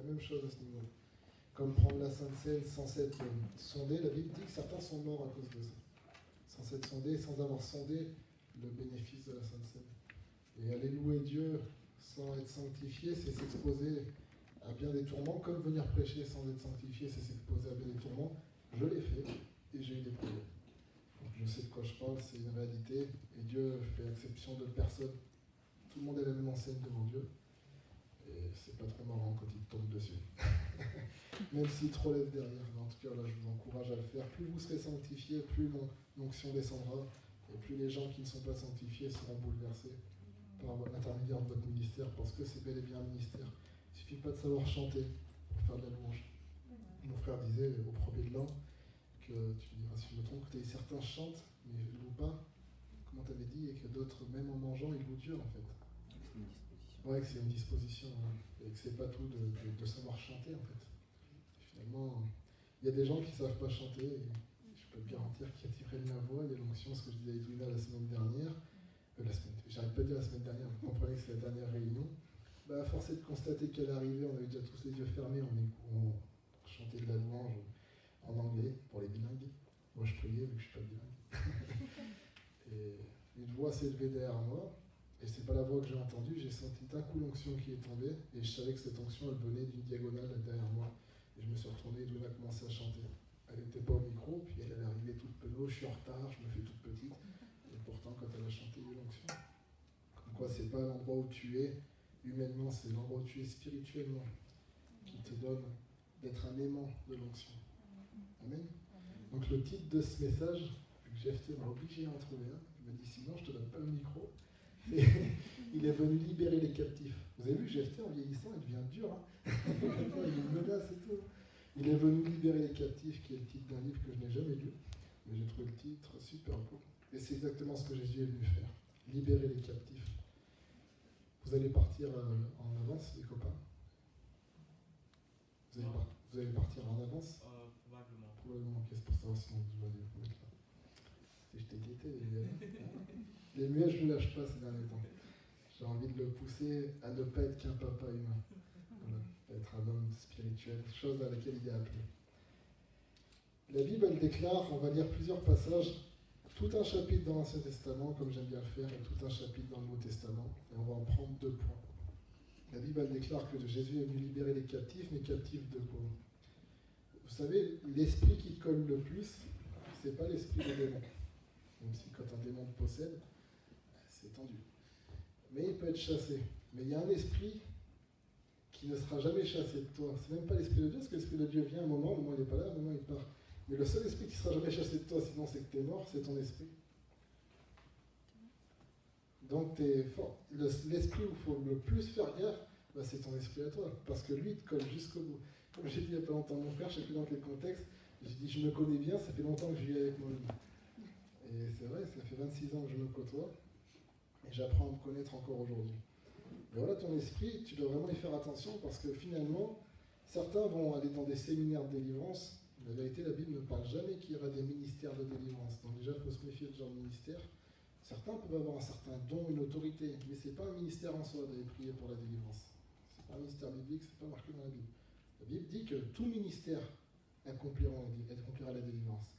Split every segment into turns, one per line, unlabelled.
La même chose à ce niveau. Comme prendre la Sainte Seine sans s'être sondé, la Bible dit que certains sont morts à cause de ça. Sans s'être sondé, sans avoir sondé le bénéfice de la Sainte Seine. Et aller louer Dieu sans être sanctifié, c'est s'exposer à bien des tourments, comme venir prêcher sans être sanctifié, c'est s'exposer à bien des tourments. Je l'ai fait et j'ai eu des problèmes. Donc je sais de quoi je parle, c'est une réalité, et Dieu fait exception de personne. Tout le monde est la même enseigne devant Dieu, et c'est pas trop marrant quand il tombe dessus. Même s'il te relève derrière. Mais en tout cas, là, je vous encourage à le faire. Plus vous serez sanctifiés, plus l'onction descendra, et plus les gens qui ne sont pas sanctifiés seront bouleversés par l'intermédiaire de votre ministère, parce que c'est bel et bien un ministère. Il ne suffit pas de savoir chanter pour faire de la louange. Mon frère disait au premier de l'an que, tu me diras si je me trompe, que certains chantent, mais ne louent pas, comment tu avais dit, et que d'autres, même en mangeant, ils louent Dieu en fait.
C'est une disposition.
Ouais, que c'est une disposition, ouais. Et que c'est pas tout de savoir chanter en fait. Et finalement, il y a des gens qui ne savent pas chanter, et je peux te garantir qu'il y a tiré de la voix, il y a l'onction, ce que je disais à Edwina la semaine dernière. J'arrête pas de dire la semaine dernière, vous comprenez que c'est la dernière réunion. Bah, à force de constater qu'elle est arrivée, on avait déjà tous les yeux fermés, on chantait de la louange en anglais pour les bilingues. Moi je priais vu que je suis pas bilingue. Et une voix s'est levée derrière moi, et c'est pas la voix que j'ai entendue, j'ai senti d'un coup l'onction qui est tombée, et je savais que cette onction elle venait d'une diagonale derrière moi. Et je me suis retourné et Edwina a commencé à chanter. Elle n'était pas au micro, puis elle est arrivée toute penaud, je suis en retard, je me fais toute petite. Et pourtant, quand elle a chanté, il y a eu l'onction. Comme quoi, c'est pas l'endroit où tu es humainement, c'est l'endroit où tu es spirituellement qui te donne d'être un aimant de l'onction. Amen. Donc le titre de ce message, vu que Jephthé m'a obligé à en trouver un, il m'a dit sinon je te donne pas le micro. Et il est venu libérer les captifs. Vous avez vu Jephthé en vieillissant, il devient dur. Hein. Il menace et tout. Il est venu libérer les captifs, qui est le titre d'un livre que je n'ai jamais lu, mais j'ai trouvé le titre super cool. Et c'est exactement ce que Jésus est venu faire, libérer les captifs. Vous allez partir en avance, les copains? Vous allez partir en avance?
Probablement.
Probablement, ok, c'est pour savoir si on doit vous mettre là. Si je t'ai guetté, les nuages ne lâchent pas ces derniers temps. J'ai envie de le pousser à ne pas être qu'un papa humain. Voilà, être un homme spirituel, chose à laquelle il est appelé. La Bible, elle déclare, on va lire plusieurs passages, tout un chapitre dans l'Ancien Testament, comme j'aime bien le faire, et tout un chapitre dans le Nouveau Testament, et on va en prendre 2 points. La Bible, elle déclare que Jésus est venu libérer les captifs, mais captifs de quoi? Vous savez, l'esprit qui colle le plus, c'est pas l'esprit des démons. Même si quand un démon te possède, c'est tendu. Mais il peut être chassé. Mais il y a un esprit qui ne sera jamais chassé de toi. C'est même pas l'esprit de Dieu, parce que l'esprit de Dieu vient un moment il n'est pas là, un moment il part. Mais le seul esprit qui ne sera jamais chassé de toi, sinon c'est que tu es mort, c'est ton esprit. Donc tu es fort. L'esprit où il faut le plus faire gaffe, bah, c'est ton esprit à toi. Parce que lui, il te colle jusqu'au bout. Comme j'ai dit il n'y a pas longtemps à mon frère, je ne sais plus dans quel contexte, j'ai dit je me connais bien, ça fait longtemps que je vis avec moi. Et c'est vrai, ça fait 26 ans que je me côtoie. Et j'apprends à me connaître encore aujourd'hui. Mais voilà, ton esprit, tu dois vraiment y faire attention parce que finalement, certains vont aller dans des séminaires de délivrance. La vérité, la Bible ne parle jamais qu'il y aura des ministères de délivrance. Donc déjà, il faut se méfier de ce genre de ministère. Certains peuvent avoir un certain don, une autorité, mais ce n'est pas un ministère en soi d'aller prier pour la délivrance. Ce n'est pas un ministère biblique, ce n'est pas marqué dans la Bible. La Bible dit que tout ministère accomplira la délivrance.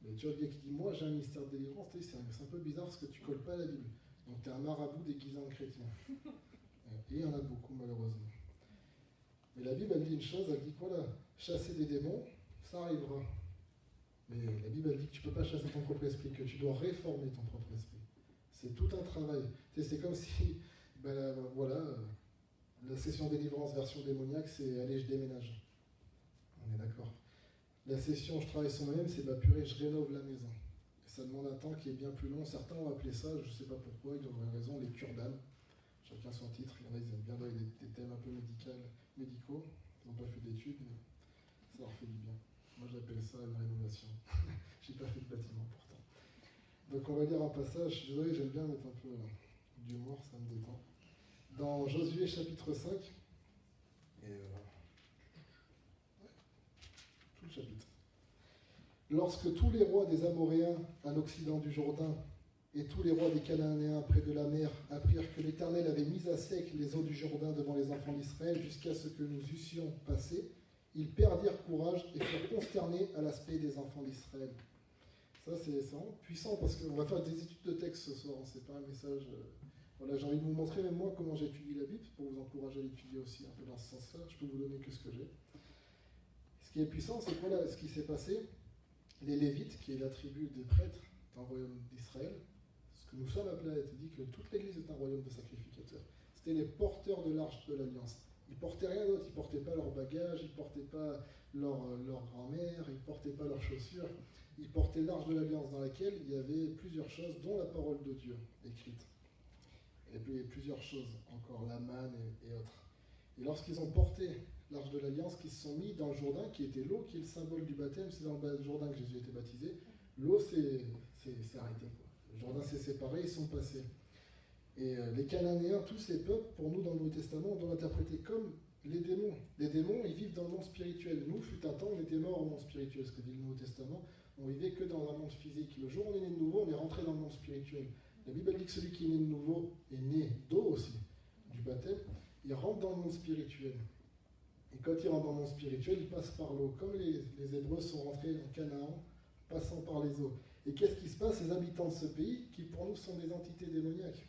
Mais tu vois, le gars qui dit, moi j'ai un ministère de délivrance, c'est un peu bizarre parce que tu ne colles pas à la Bible. Donc tu es un marabout déguisé en chrétien. Et il y en a beaucoup malheureusement. Mais la Bible elle dit une chose, elle dit quoi là? Chasser des démons, ça arrivera. Mais la Bible elle dit que tu ne peux pas chasser ton propre esprit, que tu dois réformer ton propre esprit. C'est tout un travail. C'est comme si, la session délivrance version démoniaque, c'est allez, je déménage. On est d'accord. La session je travaille sur moi-même, c'est purée, je rénove la maison. Et ça demande un temps qui est bien plus long. Certains ont appelé ça, je ne sais pas pourquoi, ils ont raison, les cures d'âme. Chacun son titre, il y en a, ils aiment bien donner des thèmes un peu médicaux. Ils n'ont pas fait d'études, mais ça leur fait du bien. Moi j'appelle ça une rénovation. J'ai pas fait de bâtiment pourtant. Donc on va lire un passage, je suis désolé, j'aime bien mettre un peu d'humour, ça me détend. Dans Josué chapitre 5, et tout le chapitre. Lorsque tous les rois des Amoréens à l'occident du Jourdain Et tous les rois des Cananéens près de la mer apprirent que l'Éternel avait mis à sec les eaux du Jourdain devant les enfants d'Israël jusqu'à ce que nous eussions passé. Ils perdirent courage et furent consternés à l'aspect des enfants d'Israël. Ça, c'est vraiment puissant parce qu'on va faire des études de texte ce soir. C'est pas un message. Voilà, j'ai envie de vous montrer même moi comment j'étudie la Bible pour vous encourager à l'étudier aussi un peu dans ce sens-là. Je peux vous donner que ce que j'ai. Ce qui est puissant, c'est que voilà ce qui s'est passé. Les Lévites, qui est la tribu des prêtres dans le royaume d'Israël, ce que nous sommes appelés à être, dit que toute l'Église est un royaume de sacrificateurs. C'était les porteurs de l'arche de l'Alliance. Ils ne portaient rien d'autre, ils ne portaient pas leur bagage, ils ne portaient pas leur grand-mère, ils ne portaient pas leurs chaussures. Ils portaient l'arche de l'Alliance dans laquelle il y avait plusieurs choses, dont la parole de Dieu écrite. Et puis plusieurs choses encore, la manne et autres. Et lorsqu'ils ont porté l'arche de l'Alliance, qu'ils se sont mis dans le Jourdain, qui était l'eau, qui est le symbole du baptême, c'est dans le Jourdain que Jésus a été baptisé, l'eau s'est arrêtée. Le Jourdain s'est séparé, ils sont passés. Et les Cananéens, tous ces peuples, pour nous dans le Nouveau Testament, on doit l'interpréter comme les démons. Les démons, ils vivent dans le monde spirituel. Nous, fut un temps, on était morts au monde spirituel, ce que dit le Nouveau Testament. On vivait que dans un monde physique. Le jour où on est né de nouveau, on est rentré dans le monde spirituel. La Bible dit que celui qui est né de nouveau est né d'eau aussi, du baptême. Il rentre dans le monde spirituel. Et quand il rentre dans le monde spirituel, il passe par l'eau. Comme les Hébreux sont rentrés en Canaan, passant par les eaux. Et qu'est-ce qui se passe? Les habitants de ce pays, qui pour nous sont des entités démoniaques,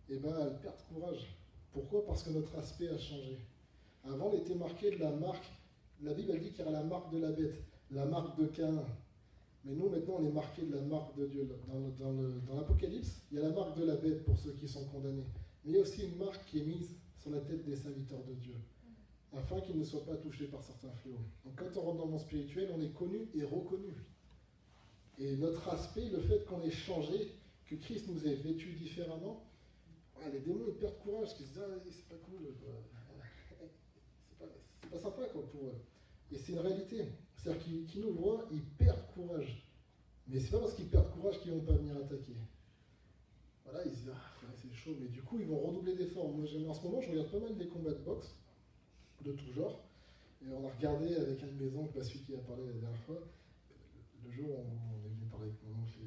eh bien, elles perdent courage. Pourquoi? Parce que notre aspect a changé. Avant, on était marqué de la marque. La Bible elle dit qu'il y aura la marque de la bête, la marque de Caïn. Mais nous, maintenant, on est marqué de la marque de Dieu. Dans l'Apocalypse, il y a la marque de la bête pour ceux qui sont condamnés. Mais il y a aussi une marque qui est mise sur la tête des serviteurs de Dieu, afin qu'ils ne soient pas touchés par certains fléaux. Donc quand on rentre dans le monde spirituel, on est connu et reconnu. Et notre aspect, le fait qu'on ait changé, que Christ nous ait vêtus différemment, les démons ils perdent courage, ils se disent c'est pas cool, c'est pas sympa quoi, pour eux. Et c'est une réalité. C'est-à-dire qu'ils nous voient, ils perdent courage. Mais c'est pas parce qu'ils perdent courage qu'ils vont pas venir attaquer. Voilà, ils se disent c'est chaud, mais du coup ils vont redoubler d'efforts. Moi en ce moment je regarde pas mal des combats de boxe, de tout genre. Et on a regardé avec un de mes oncles, celui qui a parlé la dernière fois, le jour où on est venu parler avec mon oncle,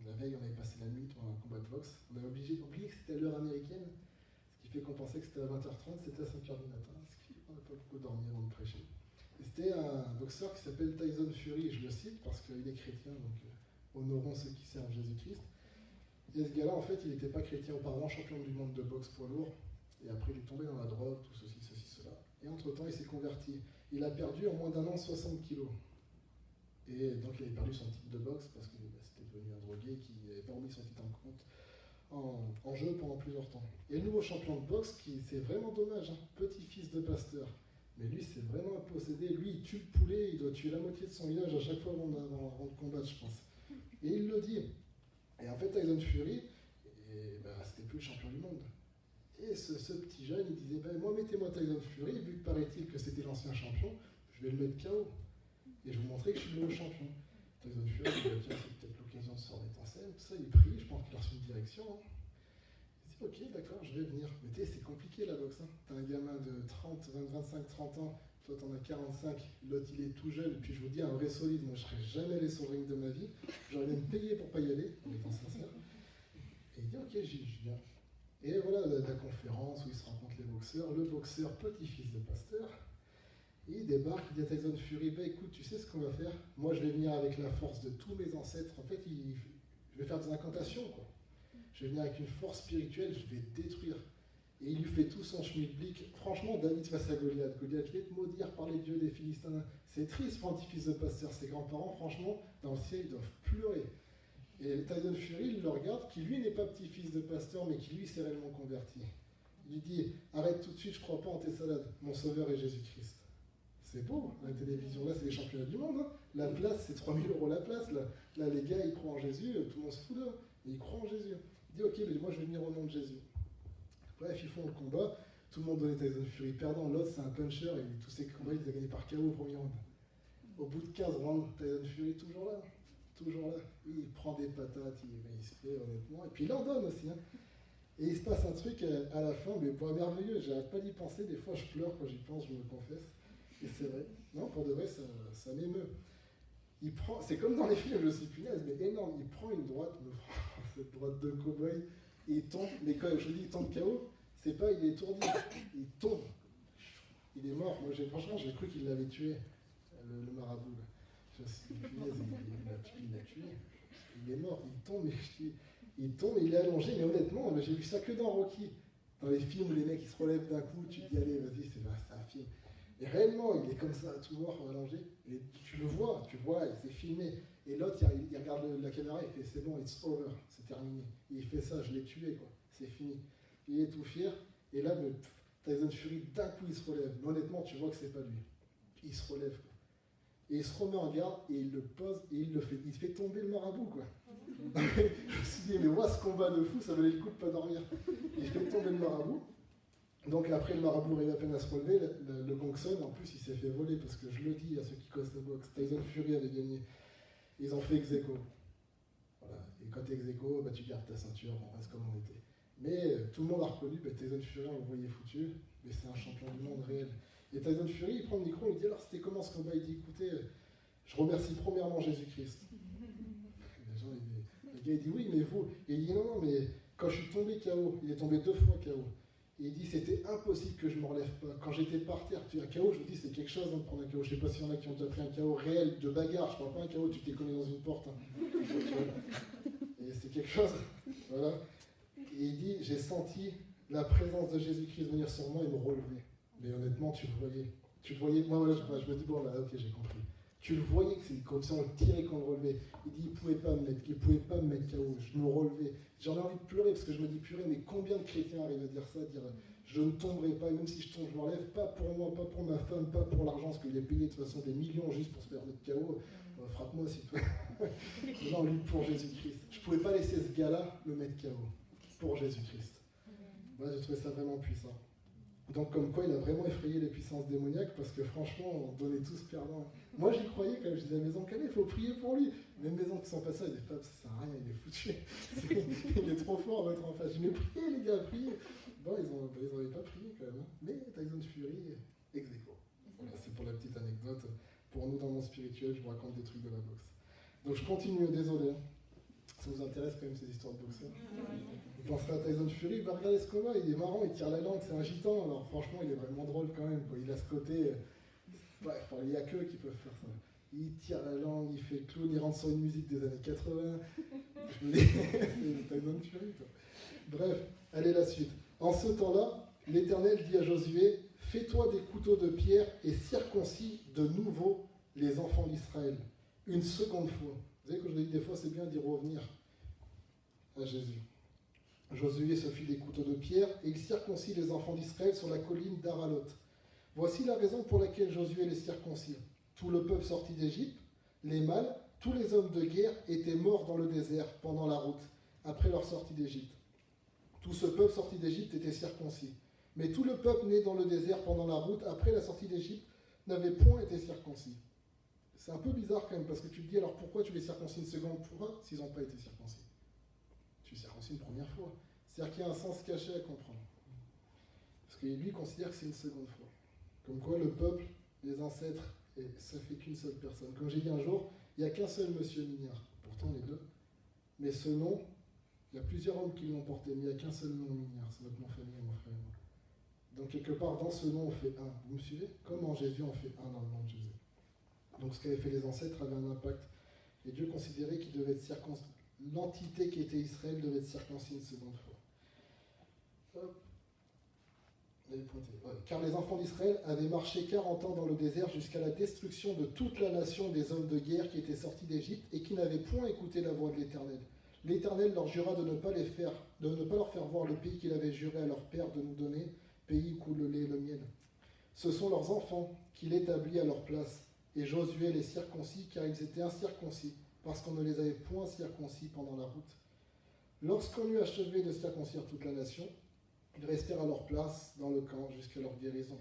la veille on avait passé la nuit pour un combat de boxe. On avait oublié que c'était à l'heure américaine, ce qui fait qu'on pensait que c'était à 20h30, c'était à 5h du matin, ce qui fait qu'on n'a pas beaucoup dormi avant de prêcher. Et c'était un boxeur qui s'appelle Tyson Fury, je le cite parce qu'il est chrétien, donc honorons ceux qui servent Jésus-Christ. Et ce gars-là, en fait, il n'était pas chrétien auparavant, champion du monde de boxe poids lourd. Et après, il est tombé dans la drogue, tout ceci, cela. Et entre-temps, il s'est converti. Il a perdu en moins d'un an 60 kilos. Et donc, il avait perdu son titre de boxe parce que c'était devenu un drogué qui n'avait pas remis son titre en jeu pendant plusieurs temps. Et le nouveau champion de boxe, c'est vraiment dommage, petit-fils de pasteur. Mais lui, c'est vraiment un possédé. Lui, il tue le poulet, il doit tuer la moitié de son village à chaque fois avant de combattre, je pense. Et il le dit. Et en fait, Tyson Fury, c'était plus le champion du monde. Et ce petit jeune, il disait, moi, mettez-moi Tyson Fury, vu que paraît-il que c'était l'ancien champion, je vais le mettre KO. Et je vais vous montrer que je suis le nouveau champion. Tyson Fury, il va dire, c'est peut-être l'occasion de se remettre en scène. Tout ça, il prie, je pense qu'il a reçu une direction. Il dit, ok, d'accord, je vais venir. Mais tu sais, c'est compliqué la boxe. T'as un gamin de 25, 30 ans, toi t'en as 45, l'autre il est tout jeune, et puis je vous dis, un vrai solide, moi je serais jamais allé sur le ring de ma vie, j'aurais même payé pour pas y aller, en étant sincère. Et il dit, ok, j'y viens. Et voilà la conférence où il se rencontre les boxeurs, le boxeur petit-fils de pasteur, et il débarque, il dit à Tyson Fury, écoute, tu sais ce qu'on va faire? Moi je vais venir avec la force de tous mes ancêtres, en fait je vais faire des incantations, quoi. Je vais venir avec une force spirituelle, je vais détruire. Et il lui fait tout son schmilblick. Franchement, David face à Goliath. Goliath, je vais te maudire par les dieux des Philistins. C'est triste pour un petit-fils de pasteur. Ses grands-parents, franchement, dans le ciel, ils doivent pleurer. Et Tyson Fury, il le regarde, qui lui n'est pas petit-fils de pasteur, mais qui lui s'est réellement converti. Il lui dit, arrête tout de suite, je crois pas en tes salades. Mon sauveur est Jésus-Christ. C'est beau, la télévision, là, c'est les championnats du monde. Hein. La place, c'est 3 000 € la place. Là, les gars, ils croient en Jésus, tout le monde se fout d'eux. Mais ils croient en Jésus. Il dit, ok, mais moi, je vais venir au nom de Jésus. Bref, ils font le combat, tout le monde donnait Tyson Fury perdant, l'autre c'est un puncher et tous ces combats ils les a gagnés par KO au premier round. Au bout de 15 rounds, Tyson Fury toujours là, il prend des patates, il se fait honnêtement, et puis il en donne aussi. Hein. Et il se passe un truc à la fin, mais pas merveilleux, j'arrête pas d'y penser, des fois je pleure quand j'y pense, je me confesse, et c'est vrai, non pour de vrai ça m'émeut. c'est comme dans les films, je suis punaise, mais énorme, il prend une droite, cette droite de cow-boy, et il tombe, mais quand je dis il tombe KO, c'est pas il est étourdi, il tombe, il est mort. Moi franchement j'ai cru qu'il l'avait tué, le marabout. Là. Je suis punaise, il l'a tué, il est mort, il tombe, et il est allongé, mais honnêtement, j'ai vu ça que dans Rocky. Dans les films où les mecs ils se relèvent d'un coup, tu te dis allez vas-y, c'est un film. Et réellement, il est comme ça, tout mort, allongé. Et tu le vois, c'est filmé. Et l'autre, il regarde la caméra, il fait c'est bon, it's over, c'est terminé. Et il fait ça, je l'ai tué, quoi, c'est fini. Il est tout fier. Et là, Tyson Fury, d'un coup, il se relève. Mais honnêtement, tu vois que c'est pas lui. Il se relève, quoi. Et il se remet en garde, et il le pose, et il fait tomber le marabout, quoi. Je me suis dit, mais moi, ce combat de fou, ça valait le coup de pas dormir. Il fait tomber le marabout. Donc après, le marabout arrive à peine à se relever, le gong sonne, en plus il s'est fait voler, parce que je le dis à ceux qui connaissent la boxe, Tyson Fury avait gagné. Ils ont fait ex-aequo. Voilà. Et quand t'es ex-aequo, tu gardes ta ceinture, on reste comme on était. Mais tout le monde a reconnu, Tyson Fury, on le voyait foutu, mais c'est un champion du monde réel. Et Tyson Fury, il prend le micro, il dit alors c'était comment ce combat? Il dit écoutez, je remercie premièrement Jésus-Christ. Le gars il dit oui, mais vous. Et il dit non, mais quand je suis tombé KO, il est tombé 2 fois KO. Et il dit c'était impossible que je ne me relève pas. Quand j'étais par terre, tu as un KO, je vous dis c'est quelque chose de prendre un KO. Je ne sais pas s'il y en a qui ont déjà pris un KO réel de bagarre. Je ne parle pas un KO, tu t'es collé dans une porte. Hein. Et c'est quelque chose. Voilà. Et il dit j'ai senti la présence de Jésus-Christ venir sur moi et me relever. Mais honnêtement, tu le voyais. Moi, voilà, je me dis bon, là, ok, j'ai compris. Tu le voyais que c'est comme si on le tirait qu'on le relevait. Il dit il ne pouvait pas me mettre KO. Je me relevais. J'en ai envie de pleurer parce que je me dis purée, mais combien de chrétiens arrivent à dire ça, dire je ne tomberai pas, et même si je tombe, je me relève, pas pour moi, pas pour ma femme, pas pour l'argent, parce qu'il est payé de toute façon des millions juste pour se faire mettre KO. Frappe-moi si tu veux. Non, lui pour Jésus-Christ. Je ne pouvais pas laisser ce gars-là me mettre KO pour Jésus-Christ. Moi, j'ai trouvé ça vraiment puissant. Donc, comme quoi, il a vraiment effrayé les puissances démoniaques parce que franchement, on donnait tous perdants. Moi, j'y croyais quand même. Je disais à Maison Calais, il faut prier pour lui. Même Maison qui sont passées, il dit Fab, ça sert à rien, il est foutu. Il est trop fort à mettre en face. Je dis mais priez, les gars, priez. Bon, ils n'avaient pas prié quand même. Hein. Mais Tyson Fury, ex-aequo. Voilà, c'est pour la petite anecdote. Pour nous, dans mon spirituel, je vous raconte des trucs de la boxe. Donc, je continue, désolé. Ça vous intéresse quand même ces histoires de boxeurs? Vous penserez à Tyson Fury, il va regarder ce combat, il est marrant, il tire la langue, c'est un gitan, alors franchement il est vraiment drôle quand même, quoi. Il a ce côté, il n'y a qu'eux qui peuvent faire ça. Il tire la langue, il fait clown, il rentre sur une musique des années 80, je me dis, c'est Tyson Fury, quoi. Bref, allez la suite. En ce temps-là, l'Éternel dit à Josué, fais-toi des couteaux de pierre et circoncis de nouveau les enfants d'Israël, une seconde fois. Vous savez, quand je dis des fois, c'est bien d'y revenir à Jésus. Josué se fit des couteaux de pierre et il circoncit les enfants d'Israël sur la colline d'Aralot. Voici la raison pour laquelle Josué les circoncit. Tout le peuple sorti d'Égypte, les mâles, tous les hommes de guerre étaient morts dans le désert pendant la route, après leur sortie d'Égypte. Tout ce peuple sorti d'Égypte était circoncis. Mais tout le peuple né dans le désert pendant la route, après la sortie d'Égypte, n'avait point été circoncis. C'est un peu bizarre quand même, parce que tu te dis, alors pourquoi tu les circoncis une seconde fois s'ils n'ont pas été circoncis? Tu circoncis une première fois. C'est-à-dire qu'il y a un sens caché à comprendre. Parce que lui considère que c'est une seconde fois. Comme quoi le peuple, les ancêtres, et ça fait qu'une seule personne. Comme j'ai dit un jour, il n'y a qu'un seul monsieur Mignard. Pourtant les deux. Mais ce nom, il y a plusieurs hommes qui l'ont porté, mais il n'y a qu'un seul nom Mignard. C'est notre nom famille, mon frère et moi. Donc quelque part, dans ce nom, on fait un. Vous me suivez? Comme en Jésus, on fait un dans le nom de Jésus. Donc ce qu'avaient fait les ancêtres avait un impact. Et Dieu considérait qu'il devait être circoncis. L'entité qui était Israël devait être circoncis une seconde fois. Hop. Ouais. Car les enfants d'Israël avaient marché 40 ans dans le désert jusqu'à la destruction de toute la nation des hommes de guerre qui étaient sortis d'Égypte et qui n'avaient point écouté la voix de l'Éternel. L'Éternel leur jura de ne pas leur faire voir le pays qu'il avait juré à leur père de nous donner, pays où coule le lait et le miel. Ce sont leurs enfants qu'il établit à leur place, et Josué les circoncis car ils étaient incirconcis, parce qu'on ne les avait point circoncis pendant la route. Lorsqu'on eut achevé de circoncire toute la nation, ils restèrent à leur place dans le camp jusqu'à leur guérison.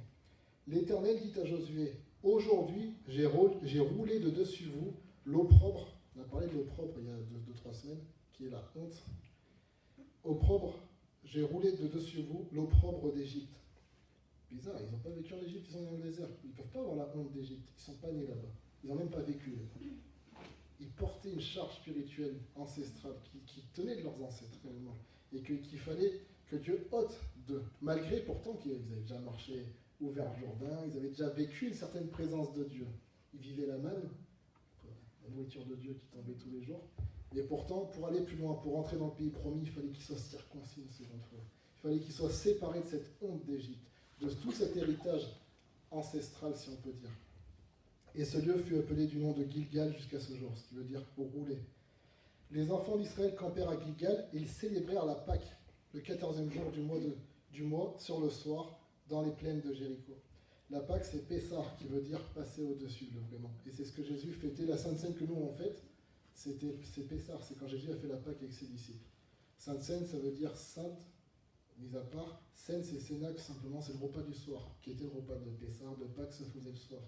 L'Éternel dit à Josué, « Aujourd'hui, j'ai roulé de dessus vous l'opprobre. » On a parlé de l'opprobre il y a 2-3 semaines, qui est la honte. « Opprobre, j'ai roulé de dessus vous l'opprobre d'Égypte. » Bizarre, ils n'ont pas vécu en Égypte, ils sont dans le désert. Ils ne peuvent pas avoir la honte d'Égypte. Ils ne sont pas nés là-bas. Ils n'ont même pas vécu là-bas. ils portaient une charge spirituelle ancestrale qui tenait de leurs ancêtres réellement. Et qu'il fallait que Dieu ôte d'eux, malgré pourtant qu'ils avaient déjà marché ouvert Jourdain, ils avaient déjà vécu une certaine présence de Dieu. Ils vivaient la manne, la nourriture de Dieu qui tombait tous les jours. Et pourtant, pour aller plus loin, pour entrer dans le pays promis, il fallait qu'ils soient circoncis une seconde fois. Il fallait qu'ils soient séparés de cette honte d'Égypte, de tout cet héritage ancestral, si on peut dire. Et ce lieu fut appelé du nom de Gilgal jusqu'à ce jour, ce qui veut dire pour rouler. Les enfants d'Israël campèrent à Gilgal et ils célébrèrent la Pâque, le 14e jour du mois, sur le soir, dans les plaines de Jéricho. La Pâque, c'est Pessah, qui veut dire passer au-dessus, vraiment. Et c'est ce que Jésus fêtait. La Sainte Seine que nous on fête, c'est Pessah, c'est quand Jésus a fait la Pâque avec ses disciples. Sainte Seine, ça veut dire sainte, mis à part. Seine, c'est Sénac, simplement, c'est le repas du soir, qui était le repas de Pessah, de Pâques, se faisait le soir.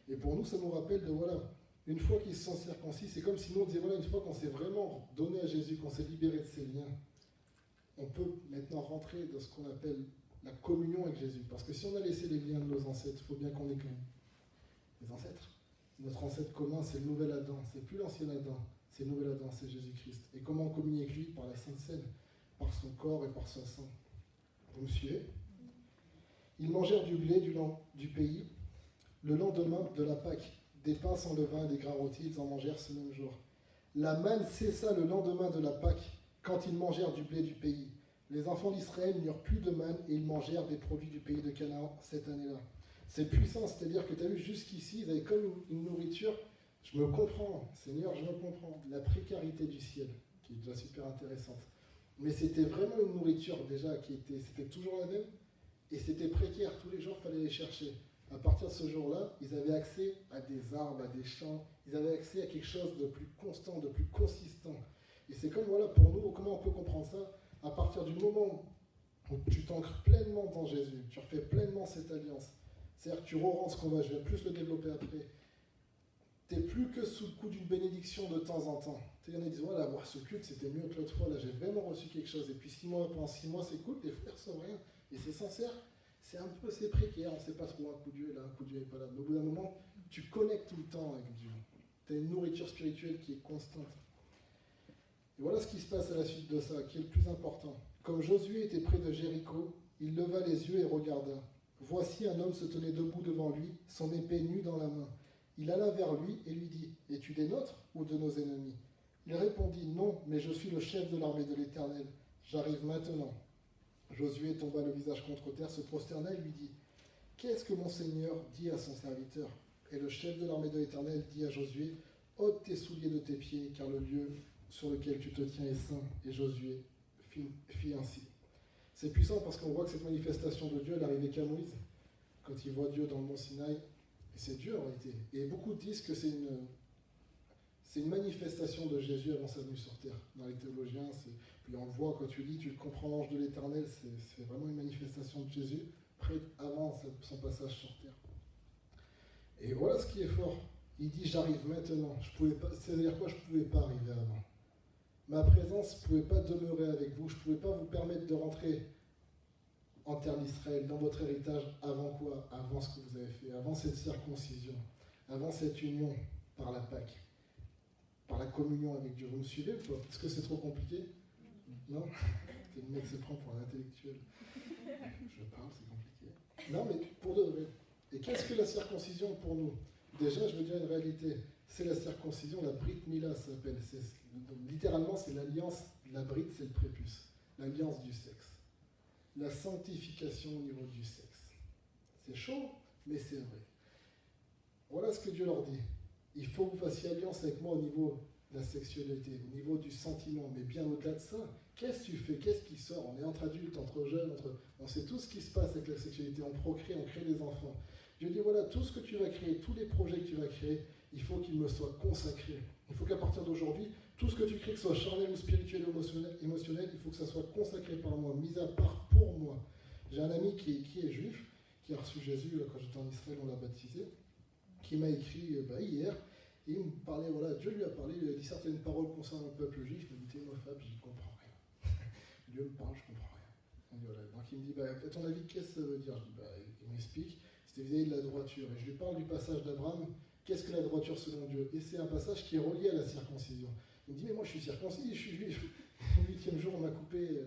Et pour nous, ça nous rappelle de, voilà, une fois qu'ils se sont circoncis, c'est comme si nous on disait, voilà, une fois qu'on s'est vraiment donné à Jésus, qu'on s'est libéré de ses liens, on peut maintenant rentrer dans ce qu'on appelle la communion avec Jésus. Parce que si on a laissé les liens de nos ancêtres, il faut bien qu'on ait quand même des ancêtres. Notre ancêtre commun, c'est le nouvel Adam. C'est plus l'ancien Adam, c'est le nouvel Adam, c'est Jésus-Christ. Et comment on communie avec lui? Par la Sainte Seine, par son corps et par son sang. Vous me suivez? Ils mangèrent du blé du pays. Le lendemain de la Pâque, des pains sans levain et des grains rôtis, ils en mangèrent ce même jour. La manne cessa le lendemain de la Pâque, quand ils mangèrent du blé du pays. Les enfants d'Israël n'eurent plus de manne et ils mangèrent des produits du pays de Canaan cette année-là. C'est puissant, c'est-à-dire que tu as vu jusqu'ici, ils avaient comme une nourriture. Je me comprends, Seigneur, je me comprends. La précarité du ciel, qui est déjà super intéressante. Mais c'était vraiment une nourriture déjà c'était toujours la même et c'était précaire. Tous les jours, il fallait les chercher. À partir de ce jour-là, ils avaient accès à des arbres, à des champs. Ils avaient accès à quelque chose de plus constant, de plus consistant. Et c'est comme, voilà, pour nous, comment on peut comprendre ça? À partir du moment où tu t'ancres pleinement dans Jésus, tu refais pleinement cette alliance, c'est-à-dire que tu re-rends ce qu'on va, je vais plus le développer après, tu n'es plus que sous le coup d'une bénédiction de temps en temps. Il y en a qui disent, voilà, moi, ce culte, c'était mieux que l'autre fois, là, j'ai vraiment reçu quelque chose. Et puis pendant 6 mois, c'est cool, les frères ne reçoivent rien. Et c'est sincère, c'est précaire, on ne sait pas trop, un coup de Dieu est là, un coup de Dieu n'est pas là. Mais au bout d'un moment, tu connectes tout le temps avec Dieu. Tu as une nourriture spirituelle qui est constante. Et voilà ce qui se passe à la suite de ça, qui est le plus important. Comme Josué était près de Jéricho, il leva les yeux et regarda. Voici un homme se tenait debout devant lui, son épée nue dans la main. Il alla vers lui et lui dit, « Es-tu des nôtres ou de nos ennemis ?» Il répondit, « Non, mais je suis le chef de l'armée de l'Éternel. J'arrive maintenant. » Josué tomba le visage contre terre, se prosterna et lui dit, « Qu'est-ce que mon Seigneur dit à son serviteur ?» Et le chef de l'armée de l'Éternel dit à Josué, « Ôte tes souliers de tes pieds, car le lieu sur lequel tu te tiens est saint. » Et Josué fit ainsi. C'est puissant parce qu'on voit que cette manifestation de Dieu, elle arrivait qu'à Moïse, quand il voit Dieu dans le mont Sinaï. Et c'est Dieu en réalité. Et beaucoup disent que c'est une manifestation de Jésus avant sa venue sur terre. Dans les théologiens, puis on le voit quand tu lis, tu comprends l'ange de l'Éternel, c'est vraiment une manifestation de Jésus, près avant son passage sur terre. Et voilà ce qui est fort. Il dit, j'arrive maintenant. C'est-à-dire quoi? Je ne pouvais pas arriver avant. Ma présence ne pouvait pas demeurer avec vous. Je ne pouvais pas vous permettre de rentrer en terre d'Israël, dans votre héritage, avant quoi? Avant ce que vous avez fait, avant cette circoncision, avant cette union par la Pâque, par la communion avec Dieu. Vous me suivez ou pas? Est-ce que c'est trop compliqué? Non? Le mec se prend pour un intellectuel. Je parle, c'est compliqué. Non, mais pour de vrai. Et qu'est-ce que la circoncision pour nous? Déjà, je veux dire une réalité. C'est la circoncision, la Brit Mila s'appelle. Littéralement, c'est l'alliance. La Brit, c'est le prépuce. L'alliance du sexe. La sanctification au niveau du sexe. C'est chaud, mais c'est vrai. Voilà ce que Dieu leur dit. Il faut que vous fassiez alliance avec moi au niveau de la sexualité, au niveau du sentiment, mais bien au-delà de ça. Qu'est-ce que tu fais? Qu'est-ce qui sort? On est entre adultes, entre jeunes, on sait tout ce qui se passe avec la sexualité. On procrée, on crée des enfants. Dieu dit, voilà, tout ce que tu vas créer, tous les projets que tu vas créer, il faut qu'ils me soient consacrés. Il faut qu'à partir d'aujourd'hui, tout ce que tu crées, que ce soit charnel ou spirituel ou émotionnel, il faut que ça soit consacré par moi, mis à part pour moi. J'ai un ami qui est juif, qui a reçu Jésus, quand j'étais en Israël, on l'a baptisé, qui m'a écrit hier, et il me parlait, voilà, Dieu lui a parlé, il a dit certaines paroles concernant le peuple juif, il me dit, t'es homophobe, je ne comprends rien. Dieu me parle, je ne comprends rien. Donc il me dit, à ton avis, qu'est-ce que ça veut dire? Je dis, il m'explique. c'était vis-à-vis de la droiture. Et je lui parle du passage d'Abraham, qu'est-ce que la droiture selon Dieu? Et c'est un passage qui est relié à la circoncision. Il me dit, mais moi je suis circoncis, je suis juif. Le 8e jour, on m'a coupé.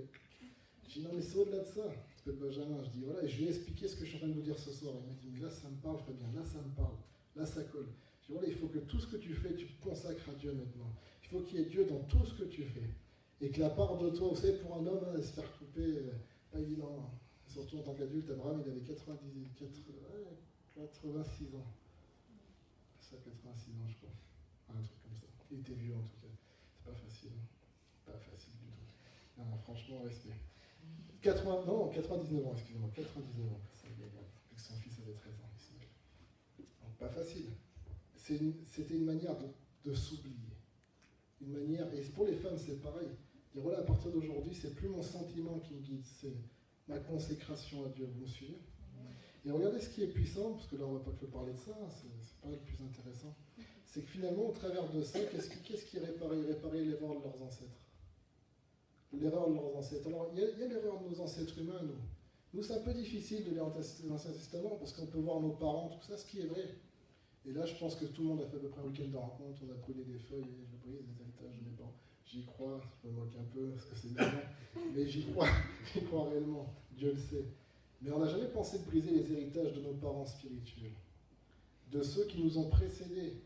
Je dis, non, mais c'est au-delà de ça. C'est Benjamin. Je dis, voilà, et je lui ai expliqué ce que je suis en train de vous dire ce soir. Il m'a dit, mais là, ça me parle, Fabien, là, ça me parle. Là, ça colle. Je dis, voilà, il faut que tout ce que tu fais, tu te consacres à Dieu maintenant. Il faut qu'il y ait Dieu dans tout ce que tu fais. Et que la part de toi, vous savez, pour un homme, hein, se faire couper, pas évident. Hein. Surtout en tant qu'adulte, Abraham, il avait 86 ans. Ça, 86 ans, je crois. Un truc comme ça. Il était vieux, en tout cas. C'est pas facile. Hein. Pas facile du tout. Non, franchement, respect. 99 ans, excusez-moi. 99 ans. Ça, vu que son fils avait 13 ans. Donc, pas facile. C'était une manière de s'oublier. Une manière, et pour les femmes, c'est pareil. Dire voilà, à partir d'aujourd'hui, c'est plus mon sentiment qui me guide, c'est ma consécration à Dieu. Vous me suivez? Et regardez ce qui est puissant, parce que là, on ne va pas que parler de ça, c'est pas le plus intéressant. C'est que finalement, au travers de ça, qu'est-ce qui réparait? Il réparait l'erreur de leurs ancêtres. L'erreur de leurs ancêtres. Alors, il y a l'erreur de nos ancêtres humains, nous. Nous, c'est un peu difficile de lire l'Ancien Testament, parce qu'on peut voir nos parents, tout ça, ce qui est vrai. Et là, je pense que tout le monde a fait à peu près un week-end de rencontre, on a brûlé des feuilles, et je brûlé des héritages de mes parents. J'y crois, je me moque un peu, parce que c'est mignon, mais j'y crois réellement, Dieu le sait. Mais on n'a jamais pensé de briser les héritages de nos parents spirituels, de ceux qui nous ont précédés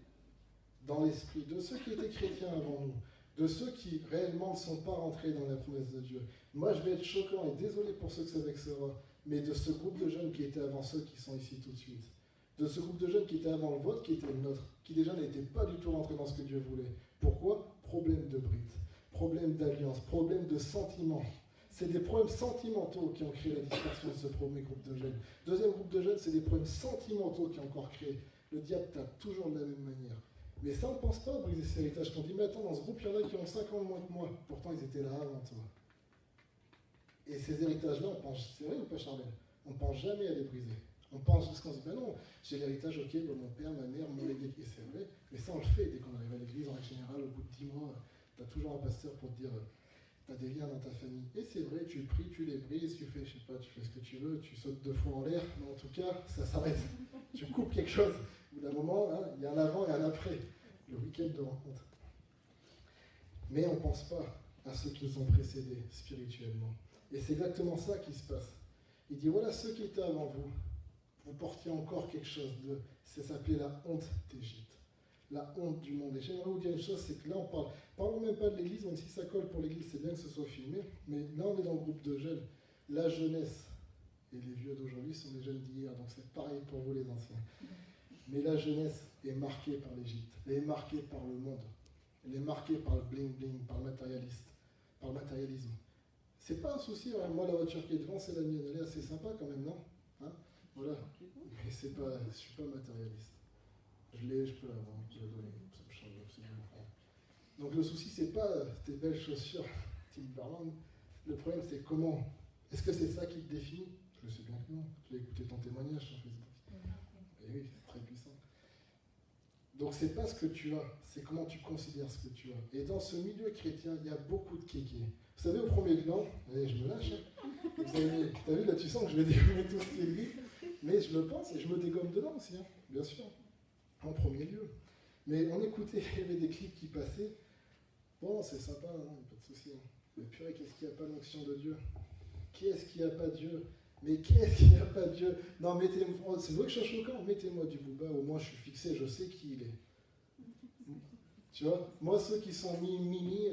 dans l'esprit, de ceux qui étaient chrétiens avant nous, de ceux qui réellement ne sont pas rentrés dans la promesse de Dieu. Moi, je vais être choquant, et désolé pour ceux que ça vexera, mais de ce groupe de jeunes qui étaient avant ceux qui sont ici tout de suite. De ce groupe de jeunes qui étaient avant le vôtre, qui était le nôtre, qui déjà n'étaient pas du tout rentrés dans ce que Dieu voulait. Pourquoi? Problème de bride, problème d'alliance, problème de sentiments. C'est des problèmes sentimentaux qui ont créé la dispersion de ce premier groupe de jeunes. Deuxième groupe de jeunes, c'est des problèmes sentimentaux qui ont encore créé. Le diable tape toujours de la même manière. Mais ça, on ne pense pas à briser ces héritages. Quand on dit, mais attends, dans ce groupe, il y en a qui ont 5 ans de moins que moi. Pourtant, ils étaient là avant toi. Et ces héritages-là, on pense, c'est vrai ou pas, Charlène? On ne pense jamais à les briser. On pense, parce qu'on se dit, ben non, j'ai l'héritage, ok, de mon père, ma mère, mon église, et c'est vrai, mais ça on le fait dès qu'on arrive à l'église, en règle générale, au bout de 10 mois, tu as toujours un pasteur pour te dire, tu as des liens dans ta famille. Et c'est vrai, tu pries, tu les brises, tu fais, je sais pas, tu fais ce que tu veux, tu sautes 2 fois en l'air, mais en tout cas, ça s'arrête. Tu coupes quelque chose. Au bout d'un moment, hein, il y a un avant et un après, le week-end de rencontre. Mais on ne pense pas à ceux qui nous ont précédés spirituellement. Et c'est exactement ça qui se passe. Il dit, voilà ceux qui étaient avant vous. Vous portiez encore quelque chose de... Ça s'appelait la honte d'Égypte. La honte du monde. Et j'aimerais vous dire une chose, c'est que là, parlons même pas de l'église, même si ça colle pour l'église, c'est bien que ce soit filmé, mais là, on est dans le groupe de jeunes. La jeunesse et les vieux d'aujourd'hui sont les jeunes d'hier, donc c'est pareil pour vous les anciens. Mais la jeunesse est marquée par l'Égypte, elle est marquée par le monde, elle est marquée par le bling-bling, par le matérialisme. C'est pas un souci, hein. Moi, la voiture qui est devant, c'est la mienne, elle est assez sympa quand même, non? Hein? Voilà, mais je ne suis pas matérialiste. Je l'ai, je peux l'avoir, je vais la donner, ça me change absolument rien. Donc le souci, c'est pas tes belles chaussures Timberland. Le problème, c'est comment. Est-ce que c'est ça qui te définit? Je sais bien que non. J'ai écouté ton témoignage sur Facebook. Et oui, c'est très puissant. Donc c'est pas ce que tu as, c'est comment tu considères ce que tu as. Et dans ce milieu chrétien, il y a beaucoup de kékés. Vous savez, au premier plan, allez, je me lâche. Hein. T'as vu, là, tu sens que je vais dégommer tout ce qui est gris. Mais je le pense et je me dégomme dedans aussi, hein, bien sûr, en premier lieu. Mais on écoutait, il y avait des clips qui passaient. Bon, c'est sympa, il n'y a pas de souci. Hein. Mais purée, qu'est-ce qu'il n'y a pas l'onction de Dieu? Qui est-ce qui n'a pas Dieu? Mais qui est-ce qui n'a pas Dieu? Non, mettez-moi, c'est vrai que je suis choquant, mettez-moi du Booba, au moins je suis fixé, je sais qui il est. Tu vois? Moi, ceux qui sont mimi,